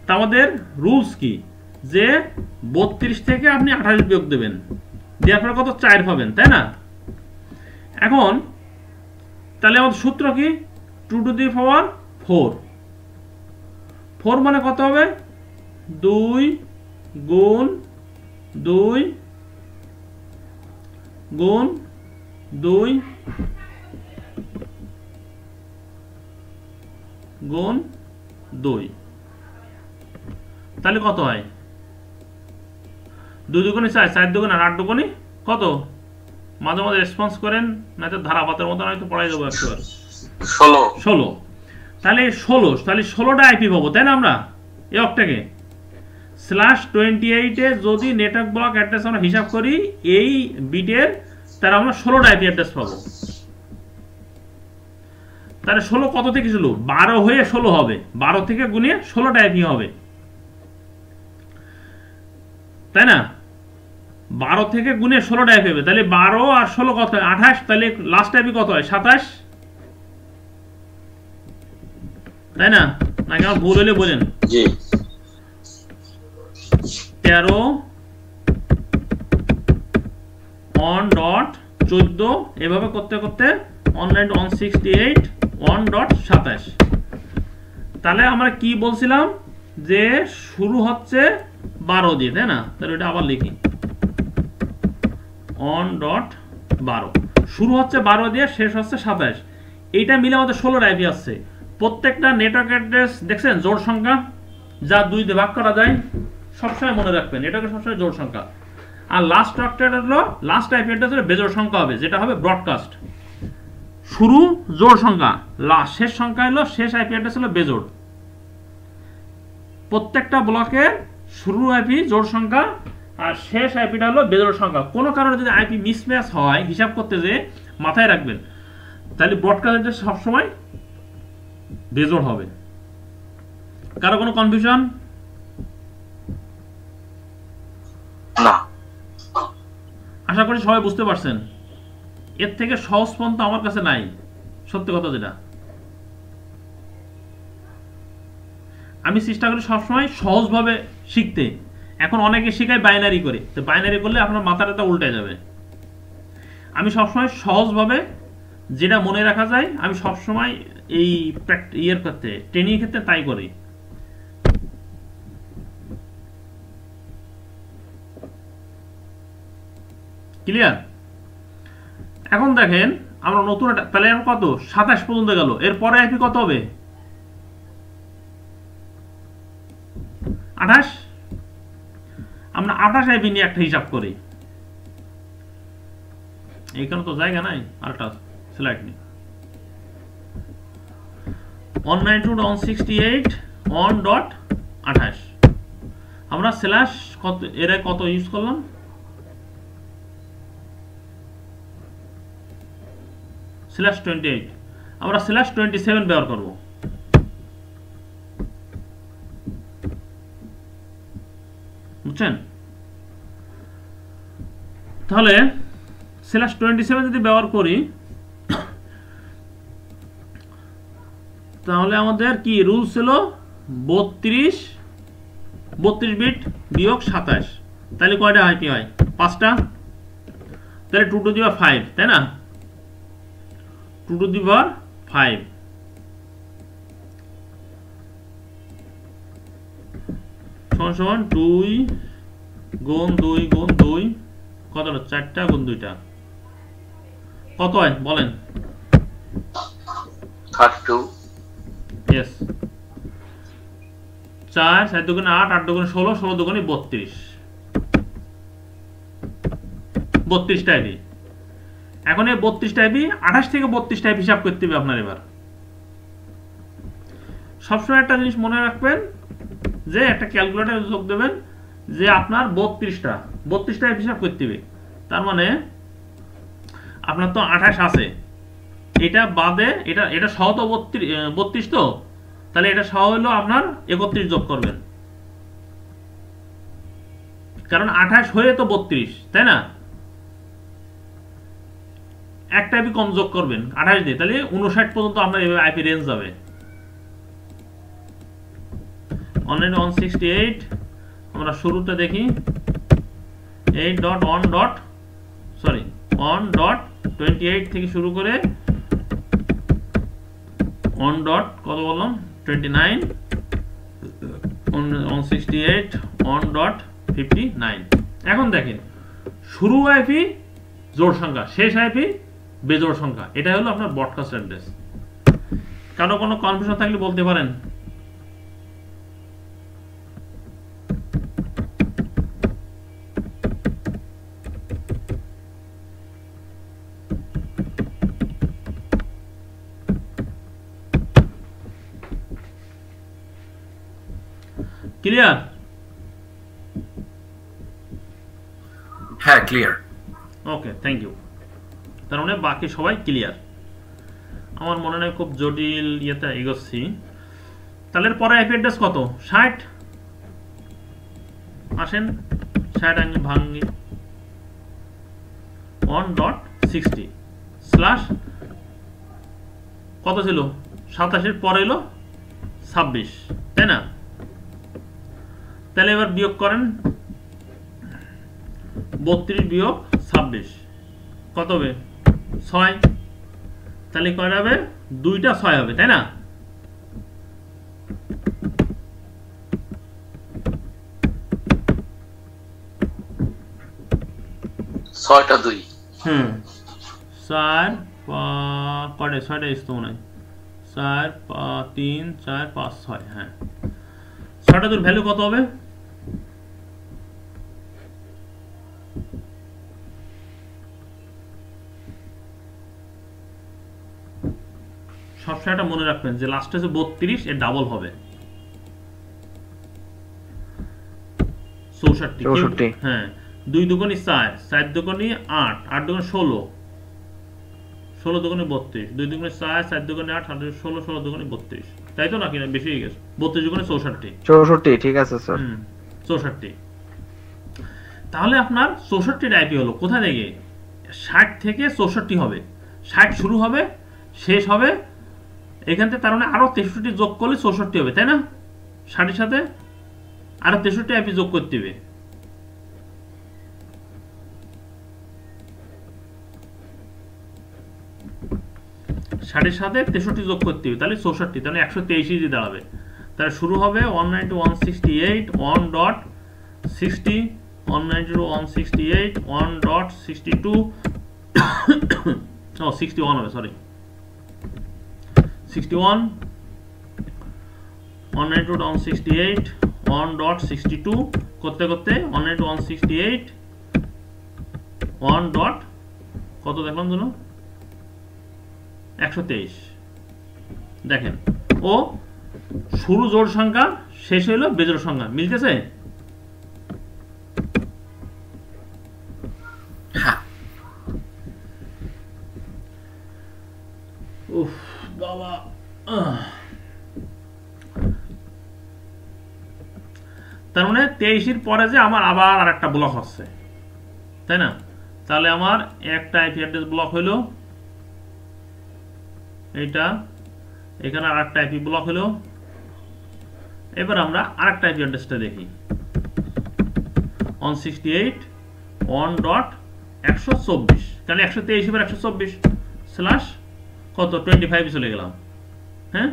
তা আমাদের রুলস কি যে 32 থেকে আপনি 28 বিয়োগ দেবেন দেওয়ার পর কত 4 পাবেন তাই না এখন তাহলে আমাদের সূত্র কি 2 টু দি পাওয়ার 4 মানে কত হবে 2 গুণ 2 গুণ 2 গুণ 2 তাহলে কত হয় 2 দুগুণে 4 4 দুগুণে 8 দুগুণে কত মাঝে মাঝে রেসপন্স করেন না তো ধারাপাতের মতো হয়তো পড়াই দেবো একবার 16 তাহলে 16টা আইপি পাবো তাই না আমরা এই অক্টাকে /28 এ যদি নেটওয়ার্ক ব্লক অ্যাড্রেস আমরা হিসাব করি এই বিটের তার আমরা 16টা আইপি অ্যাড্রেস পাবো তাহলে 16 কত থেকে ছিল 12 হয়ে 16 হবে 12 থেকে গুণে 16টা আইপি হবে তাই না 12 থেকে গুণে 16টা আইপি হবে তাহলে 12 আর 16 কত হয় 28 তাহলে লাস্ট আইপি কত হয় 27 তাই না নাকি আমার ভুল হলে বলেন জি 13 14 এভাবে করতে করতে 192.168.1.27। তাহলে আমরা কি বলছিলাম যে শুরু হচ্ছে 12 দিয়ে, তাই না? তাহলে এটা আবার লিখি 1.12 শুরু হচ্ছে 12 দিয়ে, শেষ হচ্ছে 27। এইটা মিলে আমাদের 16 আইপি আসছে। প্রত্যেকটা নেটওয়ার্ক অ্যাড্রেস দেখছেন জোড় সংখ্যা, যা 2 দিয়ে ভাগ করা যায়। সবসময় মনে রাখবেন এটাকে সবসময় জোড় সংখ্যা। আর লাস্ট অক্টেট হলো, লাস্ট আইপি অ্যাড্রেস হলো বেজোড় সংখ্যা হবে, যেটা হবে ব্রডকাস্ট। শুরু জোড় সংখ্যা, শেষ সংখ্যা হলো, শেষ আইপি অ্যাড্রেস হলো বেজোড়। প্রত্যেকটা ব্লকের শুরু আইপি জোড় সংখ্যা আর শেষ আইপিটা হলো বেজোড় সংখ্যা। কোনো কারণে যদি আইপি মিসম্যাচ হয় হিসাব করতে যে মাথায় রাখবেন, তাহলে ব্রডকাস্ট অ্যাড্রেস সবসময় বেজোড় হবে। কারো কোনো কনফিউশন? না, আশা করি সবাই বুঝতে পারছেন। এর থেকে সহজ পন্থা আমার কাছে নাই, সত্যি কথা যেটা। আমি চেষ্টা করি সবসময় সহজভাবে শিখতে। এখন অনেকে শেখায় বাইনারি করে, তো বাইনারি করলে আপনার মাথাটা উল্টে যাবে। আমি সবসময় সহজভাবে যেটা মনে রাখা যায়, আমি সবসময় এই ইয়ের ক্ষেত্রে, ট্রেনিং ক্ষেত্রে তাই করি। ক্লিয়ার? এখন দেখেন আমরা নতুন তাহলে কত 27 পর্যন্ত গেল, এরপরে আইপি কত হবে? 28। আমরা 28 আইপি নিয়ে একটা হিসাব করি। এইখানে তো জায়গা নাই, আরেকটা সিলেক্ট নি 192.168.1.28। আমরা স্ল্যাশ কত এর কত ইউজ করলাম? /28। আমরা /27 ব্যবহার করব। বুঝছেন? তাহলে /27 যদি ব্যবহার করি, তাহলে আমাদের কি রুল ছিল 32 বিট বিয়োগ 27। তাহলে কয়টা হয়? কি হয়? 5টা। তাহলে 2 টু দি পাওয়ার 5, তাই না? 2 টু দি পাওয়ার 5 সমান 2 গুণ 2 গুণ 2 কত হলো? 4টা গুণ 2টা কত হয় বলেন? 32। यस 4 7 দুগুণে 8 8 দুগুণে 16 16 দুগুণে 32 32 টাইপি। এখন এই 32 টাইপি 28 থেকে 32 টাইপ হিসাব করতে হবে আপনার। এবার সবসময় একটা জিনিস মনে রাখবেন যে একটা ক্যালকুলেটর যোগ দেবেন যে আপনার 32 টাইপ হিসাব করতে হবে। তার মানে আপনার তো 28 আছে, এটা বাদে এটা সহ তো 32 তো, তাহলে এটা সহ হলো আপনার 31 যোগ করবেন, কারণ 28 হয়ে তো 32, তাই না? একটা আইপি কম যোগ করবেন 28 দিয়ে, তাহলে 59 পর্যন্ত আপনার আইপি রেঞ্জ যাবে। 168 আমরা শুরুটা দেখি 1.28 থেকে শুরু করে 1. কত বললাম 29 168 1.59। এখন দেখেন শুরু আইপি জোড় সংখ্যা, শেষ আইপি বেজোড় সংখ্যা, এটা হলো আপনার ব্রডকাস্ট অ্যাড্রেস। কারো কোনো কনফিউশন থাকলে বলতে পারেন। ক্লিয়ার? হ্যাঁ ক্লিয়ার। Okay, thank you. তার মানে বাকি সবাই ক্লিয়ার। আমার মনে হয় খুব জটিল ইয়েতে এগোচ্ছি। তাহলে পরে আইপি অ্যাড্রেস কত? 60। আসেন 60 আগে ভাঙি 1.60 স্ল্যাশ কত ছিল? 27 পরে এলো 26, তাই না? তাহলে এবার বিয়োগ করেন 32 বিয়োগ 26 কত হবে 6, তাহলে কয়টা হবে 2টা 6 হবে তাই না? ছয়টা 2 4 কয়টা 6টা ইস তো মনে হয় 4 3 4 5 6 হ্যাঁ 6টা 2 ভ্যালু কত হবে? সবসময় এটা মনে রাখবেন যে লাস্টে যে 32 এর ডাবল হবে 64 হ্যাঁ 2 দুগুণে 4 4 দুগুণে 8 8 দুগুণে 16 16 দুগুণে 32 2 দুগুণে 4 4 দুগুণে 8 8 16 16 দুগুণে 32 তাই তো নাকি না বেশি হয়ে গেছে 32 দুগুণে 64 ঠিক আছে স্যার 64 তাহলে আপনার 64 আইপি হলো কোথা থেকে 60 থেকে 64 হবে 60 শুরু হবে শেষ হবে এখান থেকে তার মানে আরো 63 যোগ করলে 64 হবে তাই না 60 এর সাথে আরো 63 আইপি যোগ করতে হবে ষাটের সাথে 63 যোগ করতে হবে তাহলে 64 তাহলে 123 দিয়ে দাঁড়াবে তাহলে শুরু হবে 192.168 1.60 192.168 1.62 ও 61 হবে সরি 61 192.168 1.62 করতে করতে 192.168 1. কত দেখলাম জানো 123 দেখেন ও শুরু জোড় সংখ্যা শেষ হইল বেজোড় সংখ্যা মিলতেছে উফ বাবা তার মানে 23 এর পরে যে আমার আবার আরেকটা ব্লক হচ্ছে তাই না তাহলে আমার একটা আইপি অ্যাড্রেস ব্লক হইলো এইটা এখানে আরেকটা আইপি ব্লক হলো এবার আমরা আরেকটা আইপি অ্যাড্রেসটা দেখি 168.1.124 কারণ 123 এবার 124 স্ল্যাশ কত 25 চলে গেলাম হ্যাঁ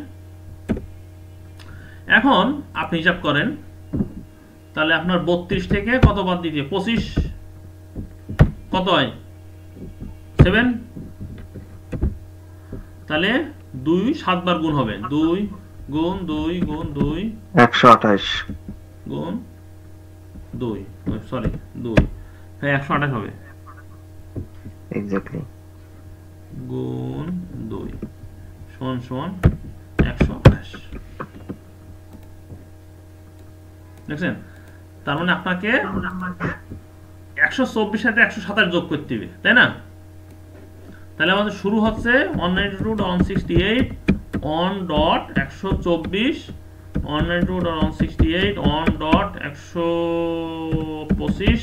এখন আপনি হিসাব করেন তাহলে আপনার 32 থেকে কত বাদ দিতে 25 কত হয় 7 তাহলে 2 7 বার গুণ হবে 2 গুণ 2 গুণ 2 128 গুণ 2 সরি 2 হ্যাঁ 128 হবে এক্স্যাক্টলি গুণ 2 সমান সমান 128 দেখছেন তার মানে আপনাকে 124 সাথে 127 যোগ করতে হবে তাই না তাহলে আমাদের শুরু হচ্ছে 192.168 1.124 192.168 1.125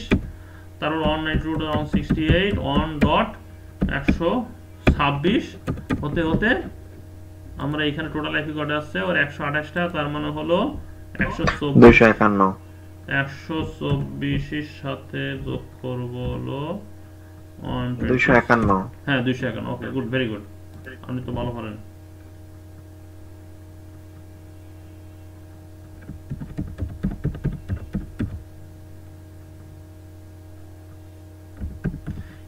তারপর 192.168 1.126 হতে হতে আমরা এখানে টোটাল আইপি কোড আসছে ওর 128টা তার মানে হলো 251 124 এর সাথে যোগ করব হলো 251 হ্যাঁ 251 ওকে গুড ভেরি গুড আপনি তো ভালো পারেন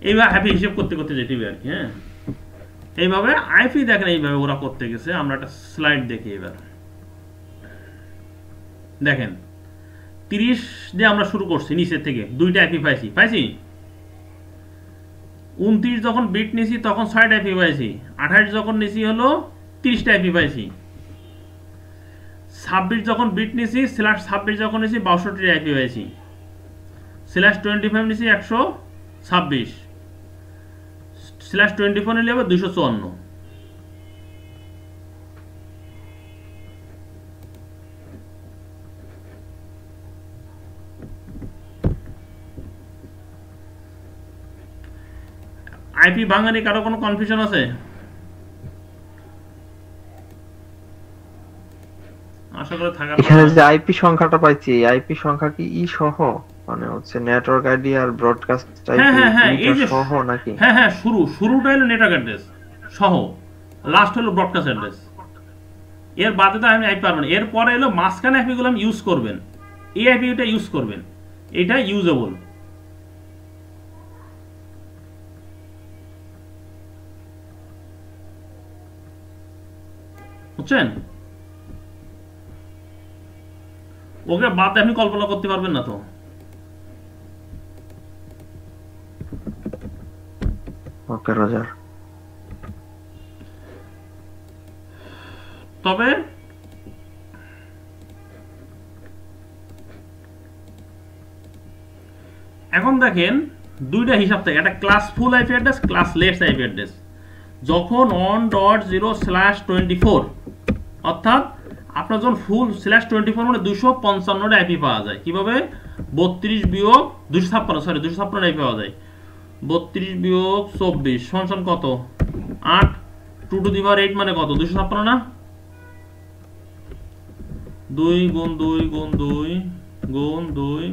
এইভাবে আইপি হিসাব করতে করতে যেতে হবে আর কি হ্যাঁ এইভাবে আইপি দেখেন এইভাবে ওরা করতে গেছে আমরা একটা স্লাইড দেখি এবার দেখেন 30 দিয়ে আমরা শুরু করছি নিচের থেকে দুইটা আইপি পাইছি 29 যখন বিট নিছি তখন 6টা আইপি পাইছি 28 যখন নিছি হলো 30টা আইপি পাইছি 26 যখন বিট নিছি স্ল্যাশ 26 যখন নিছি 62টা আইপি পাইছি স্ল্যাশ 25 নিছি 126 স্ল্যাশ 24 নিলে হবে 254 আইপি ভাঙানি কারো কোনো কনফিউশন আছে আশা করি থাকার এখানে যে আইপি সংখ্যাটা পাইছি আইপি সংখ্যা কি ই সহ মানে হচ্ছে নেটওয়ার্ক আইডি আর ব্রডকাস্ট হ্যাঁ আইপি হ্যাঁ এই দুইটা যে সহ নাকি? হ্যাঁ শুরুটা হলো নেটওয়ার্ক অ্যাড্রেস সহ, লাস্ট হলো ব্রডকাস্ট অ্যাড্রেস। এর বাদে তো আমি আইপি পারবো না। এরপরে এলো মাঝখানে আইপিগুলো আমি ইউজ করবেন, এই আইপিটা ইউজ করবেন, এটা ইউজেবল। বুঝছেন? ওকে বাদে আপনি কল্পনা করতে পারবেন না তো। Okay roger. তবে এখন দেখেন দুইটা হিসাব থাকে, একটা classful IP address, classless IP address. যখন 1.0/24 অর্থাৎ আপনার যখন ফুল /24 মানে 255 আইপি পাওয়া যায়। কিভাবে? 256 আইপি পাওয়া যায়। 32 - 24 সমান কত? 8 2 টু দি পাওয়ার 8 মানে কত? 256 না? 2 গুণ 2 গুণ 2 গুণ 2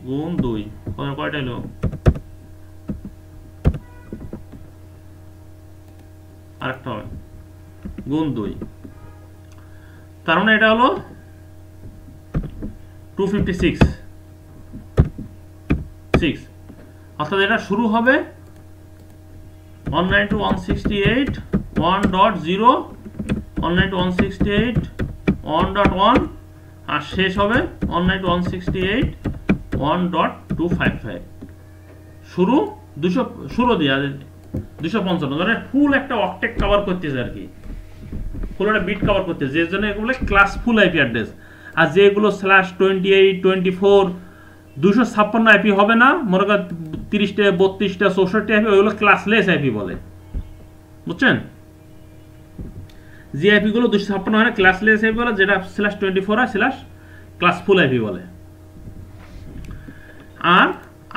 গুণ 2 কয়টা এলো? আরেকটা হবে গুণ 2, তার মানে এটা হলো 256 অর্থাৎ এটা শুরু হবে 192.168.1.0 192.168.1.1 আর শেষ হবে 192.168.1.255। শুরু 200 শুরু দিয়ে 255 মানে ফুল একটা অক্টেট কভার করতেছে আর কি, ফুল একটা বিট কভার করতেছে, যে জন্য এগুলো ক্লাস ফুল আইপি অ্যাড্রেস। আর যেগুলো /28 24 256 আইপি হবে না, মনে করেন 30টা 32টা 64 আইপি, ওইগুলো ক্লাসলেস আইপি বলে। বুঝছেন? যে আইপি গুলো 256 হয় না ক্লাসলেস আইপি বলে, যেটা /24 হয় ক্লাস ফুল আইপি বলে। আর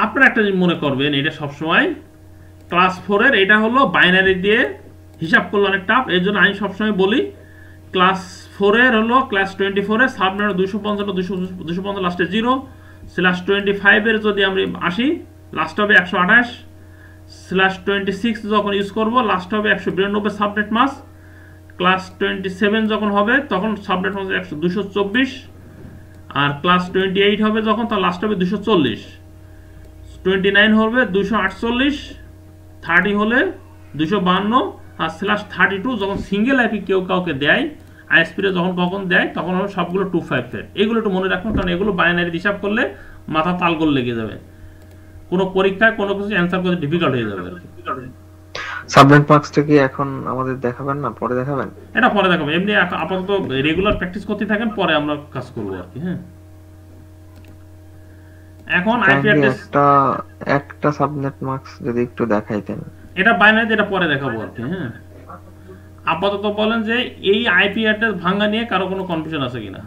আপনারা একটা জিনিস মনে করবেন, এটা সবসময় ক্লাস 4 এর এটা হলো বাইনারি দিয়ে হিসাব করলে অনেক টাফ, এই জন্য আমি সবসময় বলি ক্লাস 4 এর হলো ক্লাস 24 এর সাবনেট 255 255 লাস্টে 0, /25 এর যদি আমরা আসি লাস্ট হবে 128, /26 যখন ইউজ করব লাস্ট হবে 192 সাবনেট মাস, ক্লাস 27 যখন হবে তখন সাবনেট মাস 224, আর ক্লাস 28 হবে যখন তার লাস্ট হবে 240, 29 হবে 248, 30 হলে 252, আর /32 যখন সিঙ্গেল আইপি কেউ কাউকে দেয় আইএসপিতে যখন কখন দেয় তখন হবে সবগুলো 255। এগুলো একটু মনে রাখুন, কারণ এগুলো বাইনারি হিসাব করলে মাথা তালগোল লেগে যাবে, কোনো পরীক্ষায় কোনো কিছু অ্যান্সার করতে ডিফিকাল্ট হয়ে যাবে আর কি। সাবনেট মার্কসটা কি এখন আমাদের দেখাবেন না পরে দেখাবেন? এটা পরে দেখাবো, এমনি আপাতত রেগুলার প্র্যাকটিস করতে থাকেন, পরে আমরা কাজ করব আর কি। হ্যাঁ, এখন আইপি অ্যাড্রেস একটা সাবনেট মার্কস যদি একটু দেখাইতেন। এটা বাইনারি, এটা পরে দেখাবো আর কি। হ্যাঁ, আপাতত বলেন যে এই আইপি অ্যাড্রেস ভাঙা নিয়ে কারো কোনো কনফিউশন আছে কিনা?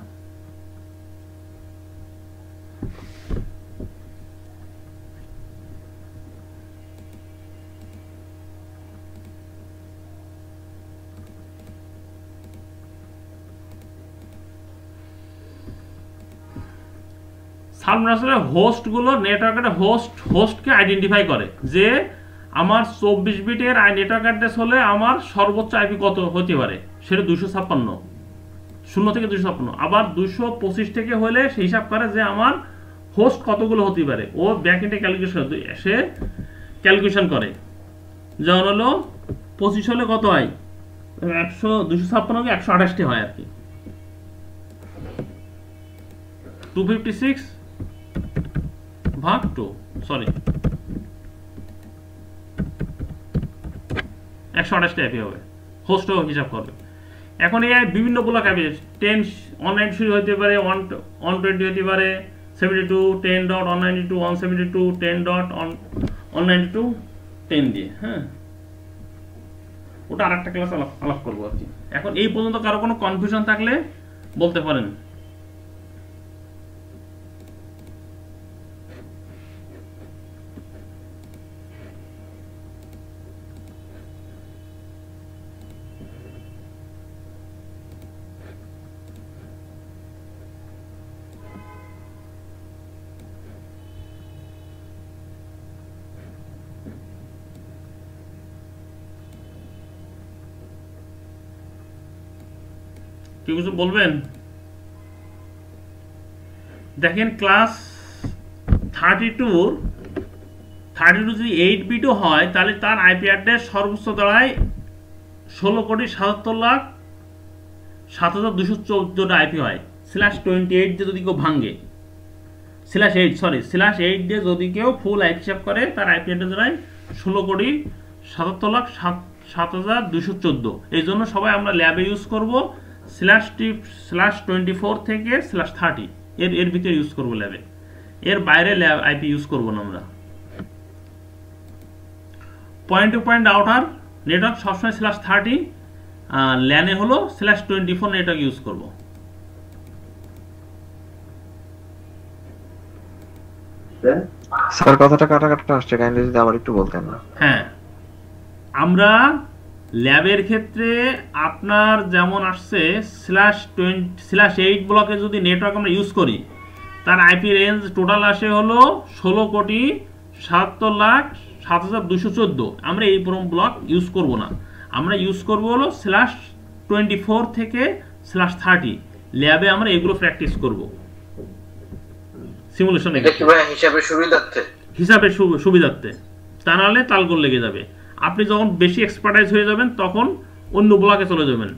সাবনেটে হোস্টগুলো নেটওয়ার্কের হোস্টকে আইডেন্টিফাই করে যে আমার 24 বিটের নেটওয়ার্ক অ্যাড্রেস হলে আমার সর্বোচ্চ আইপি কত হতে পারে, সেটা 256 0 থেকে 256। আবার 225 থেকে হলে সেই হিসাব করে যে আমার হোস্ট কতগুলো হতে পারে, ও ব্যাকএন্ডে ক্যালকুলেশন করে। যেমন হলো 25 হলে কত হয়, 256 কে 128 হয় আর কি। 256 ভাগ 2 সরি 128 আইপি হবে, হোস্টও হিসাব করবে। এখন এই বিভিন্ন ব্লক আইপি 10 অনলাইন শুরু হতে পারে, 120 হতে পারে, 72 10.192 172 10 দিয়ে। হ্যাঁ, ওটা আরেকটা ক্লাস আলাপ করবো আর কি। এখন এই পর্যন্ত কারো কোনো কনফিউশন থাকলে বলতে পারেন। কেউ কিছু বলবেন? দেখেন ক্লাস 32 যদি 8 বিটও হয় তাহলে তার আইপি অ্যাড্রেস সর্বোচ্চ দাঁড়ায় 16,77,7,214 আইপি হয়। /28 দিয়ে যদি কেউ ভাঙে, /8 দিয়ে যদি কেউ ফুল আইপি হিসাব করে তার আইপি অ্যাড্রেস দাঁড়ায় 16,77,7,214। এই জন্য সবাই আমরা ল্যাবে ইউজ করব /24 থেকে /30 এর ভিতরে ইউজ করব ল্যাবে, এর বাইরে ল্যাব আইপি ইউজ করব না আমরা। Point to point outer network সবসময় /30, ল্যানে হলো /24 নেটওয়ার্ক ইউজ করব। স্যার কথাটা কাটা কাটা আসছে, কাইন্ডলি যদি আবার একটু বলতেন না। হ্যাঁ, আমরা ল্যাবের ক্ষেত্রে আপনার যেমন আসছে /8 ব্লকে যদি নেটওয়ার্ক আমরা ইউজ করি তার আইপি রেঞ্জ টোটাল আসে হলো 16,77,7,214। আমরা এই ব্লক ইউজ করব না, আমরা ইউজ করব হলো /24 থেকে /30। ল্যাবে আমরা এগুলো প্র্যাকটিস করব সিমুলেশন হিসাবে সুবিধার্থে, তা নাহলে তালগোল লেগে যাবে। আপনি যখন বেশি এক্সপার্টাইজ হয়ে যাবেন তখন অন্য ব্লকে চলে যাবেন।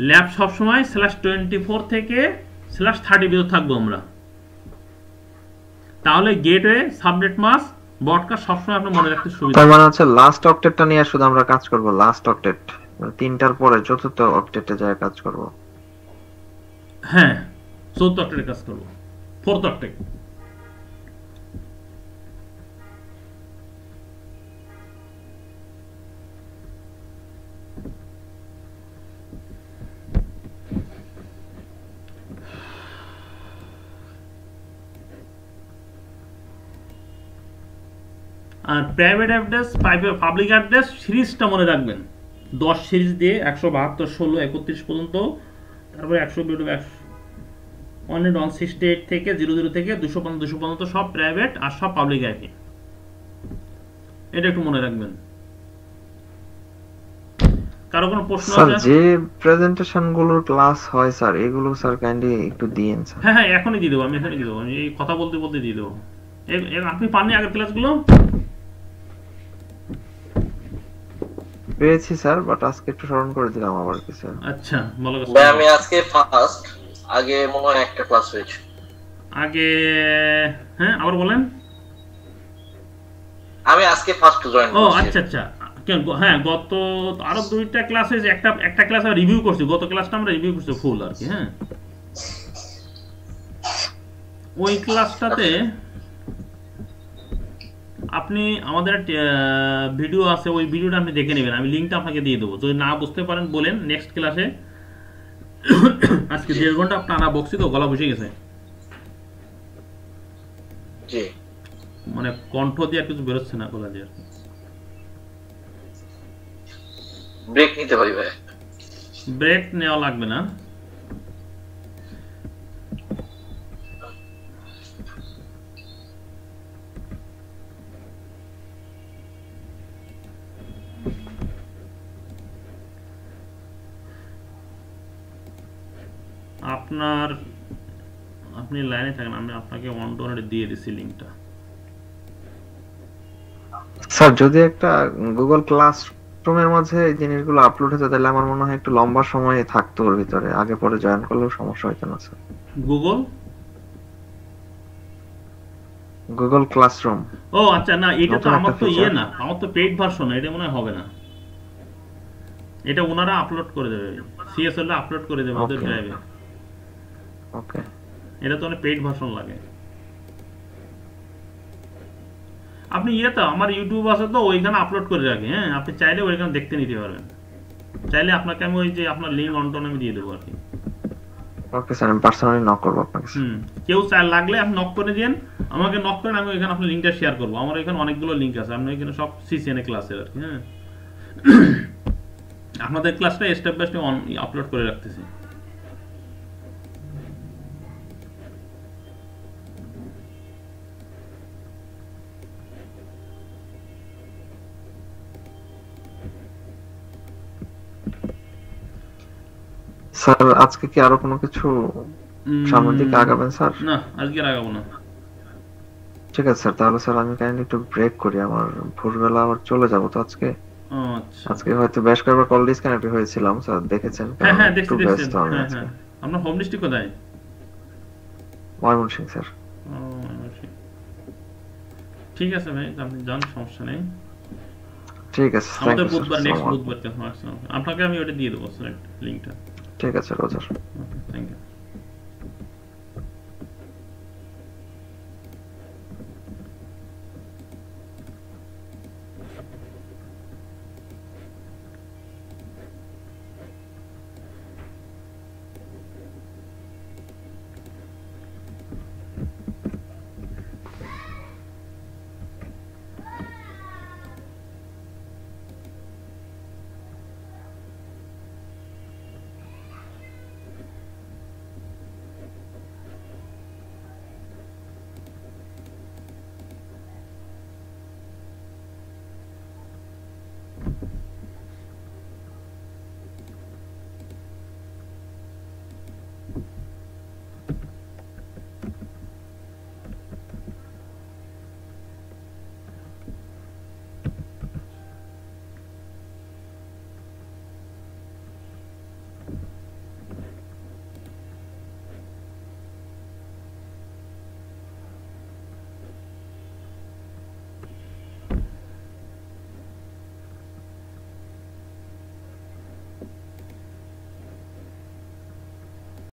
ল্যাব সবসময় /24 থেকে /30 ভিতর থাকবো আমরা। তাহলে গেটওয়ে, সাবনেট মাস্ক, ব্রডকাস্ট সবসময় আপনি মনে রাখতে সুবিধা। তার মানে হচ্ছে লাস্ট অক্টেটটা নিয়ে শুধু আমরা কাজ করব, লাস্ট অক্টেট 3টার পরে চতুর্থ অক্টেটে যায় কাজ করব। হ্যাঁ, চতুর্থ অক্টেটে কাজ করব, ফোর্থ অক্টেট। আর প্রাইভেট অ্যাড্রেস, পাবলিক অ্যাড্রেস সিরিজটা মনে রাখবেন। 10 সিরিজ দিয়ে 172, 16, 31 পর্যন্ত, তারপরে 168 থেকে 00 থেকে 255 পর্যন্ত সব প্রাইভেট আর সব পাবলিক আইপি। এটা একটু মনে রাখবেন। কারো কোনো প্রশ্ন আছে? স্যার যে প্রেজেন্টেশন গুলোর ক্লাস হয় স্যার, এগুলো স্যার কাইন্ডলি একটু দিয়েন স্যার। হ্যাঁ, এখনই দিয়ে দেবো, আমি এখনই দিয়ে দেবো, আমি এই কথা বলতে বলতে দিয়ে দেবো। আপনি পাননি আগের ক্লাসগুলো? পেয়েছি স্যার, বাট আজকে একটু স্মরণ করে দিলাম আবার কি স্যার। আচ্ছা, ভালো কথা। ভাই আমি আজকে ফার্স্ট, আগে মনে হয় একটা ক্লাস হয়েছে আগে। হ্যাঁ, আবার বলেন। আমি আজকে ফার্স্ট জয়েন ও করছি। আচ্ছা, হ্যাঁ, গত আরো 2টা ক্লাস হয়েছে, একটা ক্লাস আমরা রিভিউ করছি, গত ক্লাসটা আমরা রিভিউ করছি ফুল আর কি। হ্যাঁ, ওই ক্লাসটাতে আপনি আমাদের ভিডিও আছে, ওই ভিডিওটা আপনি দেখে নেবেন, আমি লিঙ্কটা আপনাকে দিয়ে দেবো। যদি না বুঝতে পারেন বলেন নেক্সট ক্লাসে। আজকে 1.5 ঘন্টা টানা বকছি তো গলা বসে গেছে, মানে কণ্ঠ দিয়ে আর কিছু বেরোচ্ছে না গলা দিয়ে। ব্রেক নিতে পারি ভাই? ব্রেক নেওয়া লাগবে না। আপনি লাইনে থাকেন, আমি আপনাকে ওয়ান টু ওয়ানে দিয়ে দিচ্ছি লিঙ্কটা। স্যার যদি একটা গুগল ক্লাসরুমের মাঝে এই জিনিসগুলো আপলোড হতো তাহলে আমার মনে হয় একটু লম্বা সময় থাকতো ওর ভিতরে, আগে পরে জয়েন করলেও সমস্যা হতো না স্যার। Google classroom. ও আচ্ছা, না এটা তো আমার তো না, আমার তো পেইড ভার্সন, এটা মনে হয় হবে না। এটা ওনারা আপলোড করে দেবে, সিএসএল এ আপলোড করে দেবে ওদের ড্রাইভে। ওকে, এটা তো অনেক পেইড ভার্সন লাগে। আপনি তো আমার ইউটিউব আছে তো ওইখানে আপলোড করে রাখি। হ্যাঁ, আপনি চাইলে ওইখানে দেখতে নিতে পারবেন। চাইলে আপনাকে আমি ওই যে আপনার লিংক অনটন আমি দিয়ে দেবো আর কি। ওকে স্যার, আমি পার্সোনালি নক করব আপনাকে। কেউ চাই লাগলে আপনি নক করে দেন, আমাকে নক করেন, আমি ওইখানে আপনার লিংকটা শেয়ার করবো। আমার এখানে অনেকগুলো লিংক আছে, আপনি ওইখানে সব সিসিএনএ ক্লাসের আর কি। হ্যাঁ, আপনাদের ক্লাসটা স্টেপ বাই স্টেপ আপলোড করে রাখতেছি। স্যার আজকে কি আরো কোনো কিছু সামনের দিকে আগাবেন স্যার? না, আজকে আর আগাবো না। ঠিক আছে স্যার, তাহলে স্যার আমি কাইন্ডলি একটু ব্রেক করি, আমার ভোরবেলা আবার চলে যাব তো আজকে। আচ্ছা, আজকে হয়তো বেশ কয়েকবার কল ডিসকানেক্ট হয়েছিলাম স্যার, দেখেছেন? হ্যাঁ হ্যাঁ, একটু দেখছি ব্যস্ত আমি হ্যাঁ আজকে। হ্যাঁ। আপনার হোম ডিস্ট্রিক্ট কোথায়? ময়মনসিংহ স্যার। ও, ঠিক আছে ভাই, আপনি যান, সমস্যা নেই। ঠিক আছে, থ্যাংক আমাদের ইউ স্যার। বুধবার, নেক্সট আসসালামু আলাইকুম। বুধবার আপনাকে আমি ওটা দিয়ে দেবো, লিঙ্কটা। ঠিক আছে রোজার। ওকে, থ্যাংক ইউ।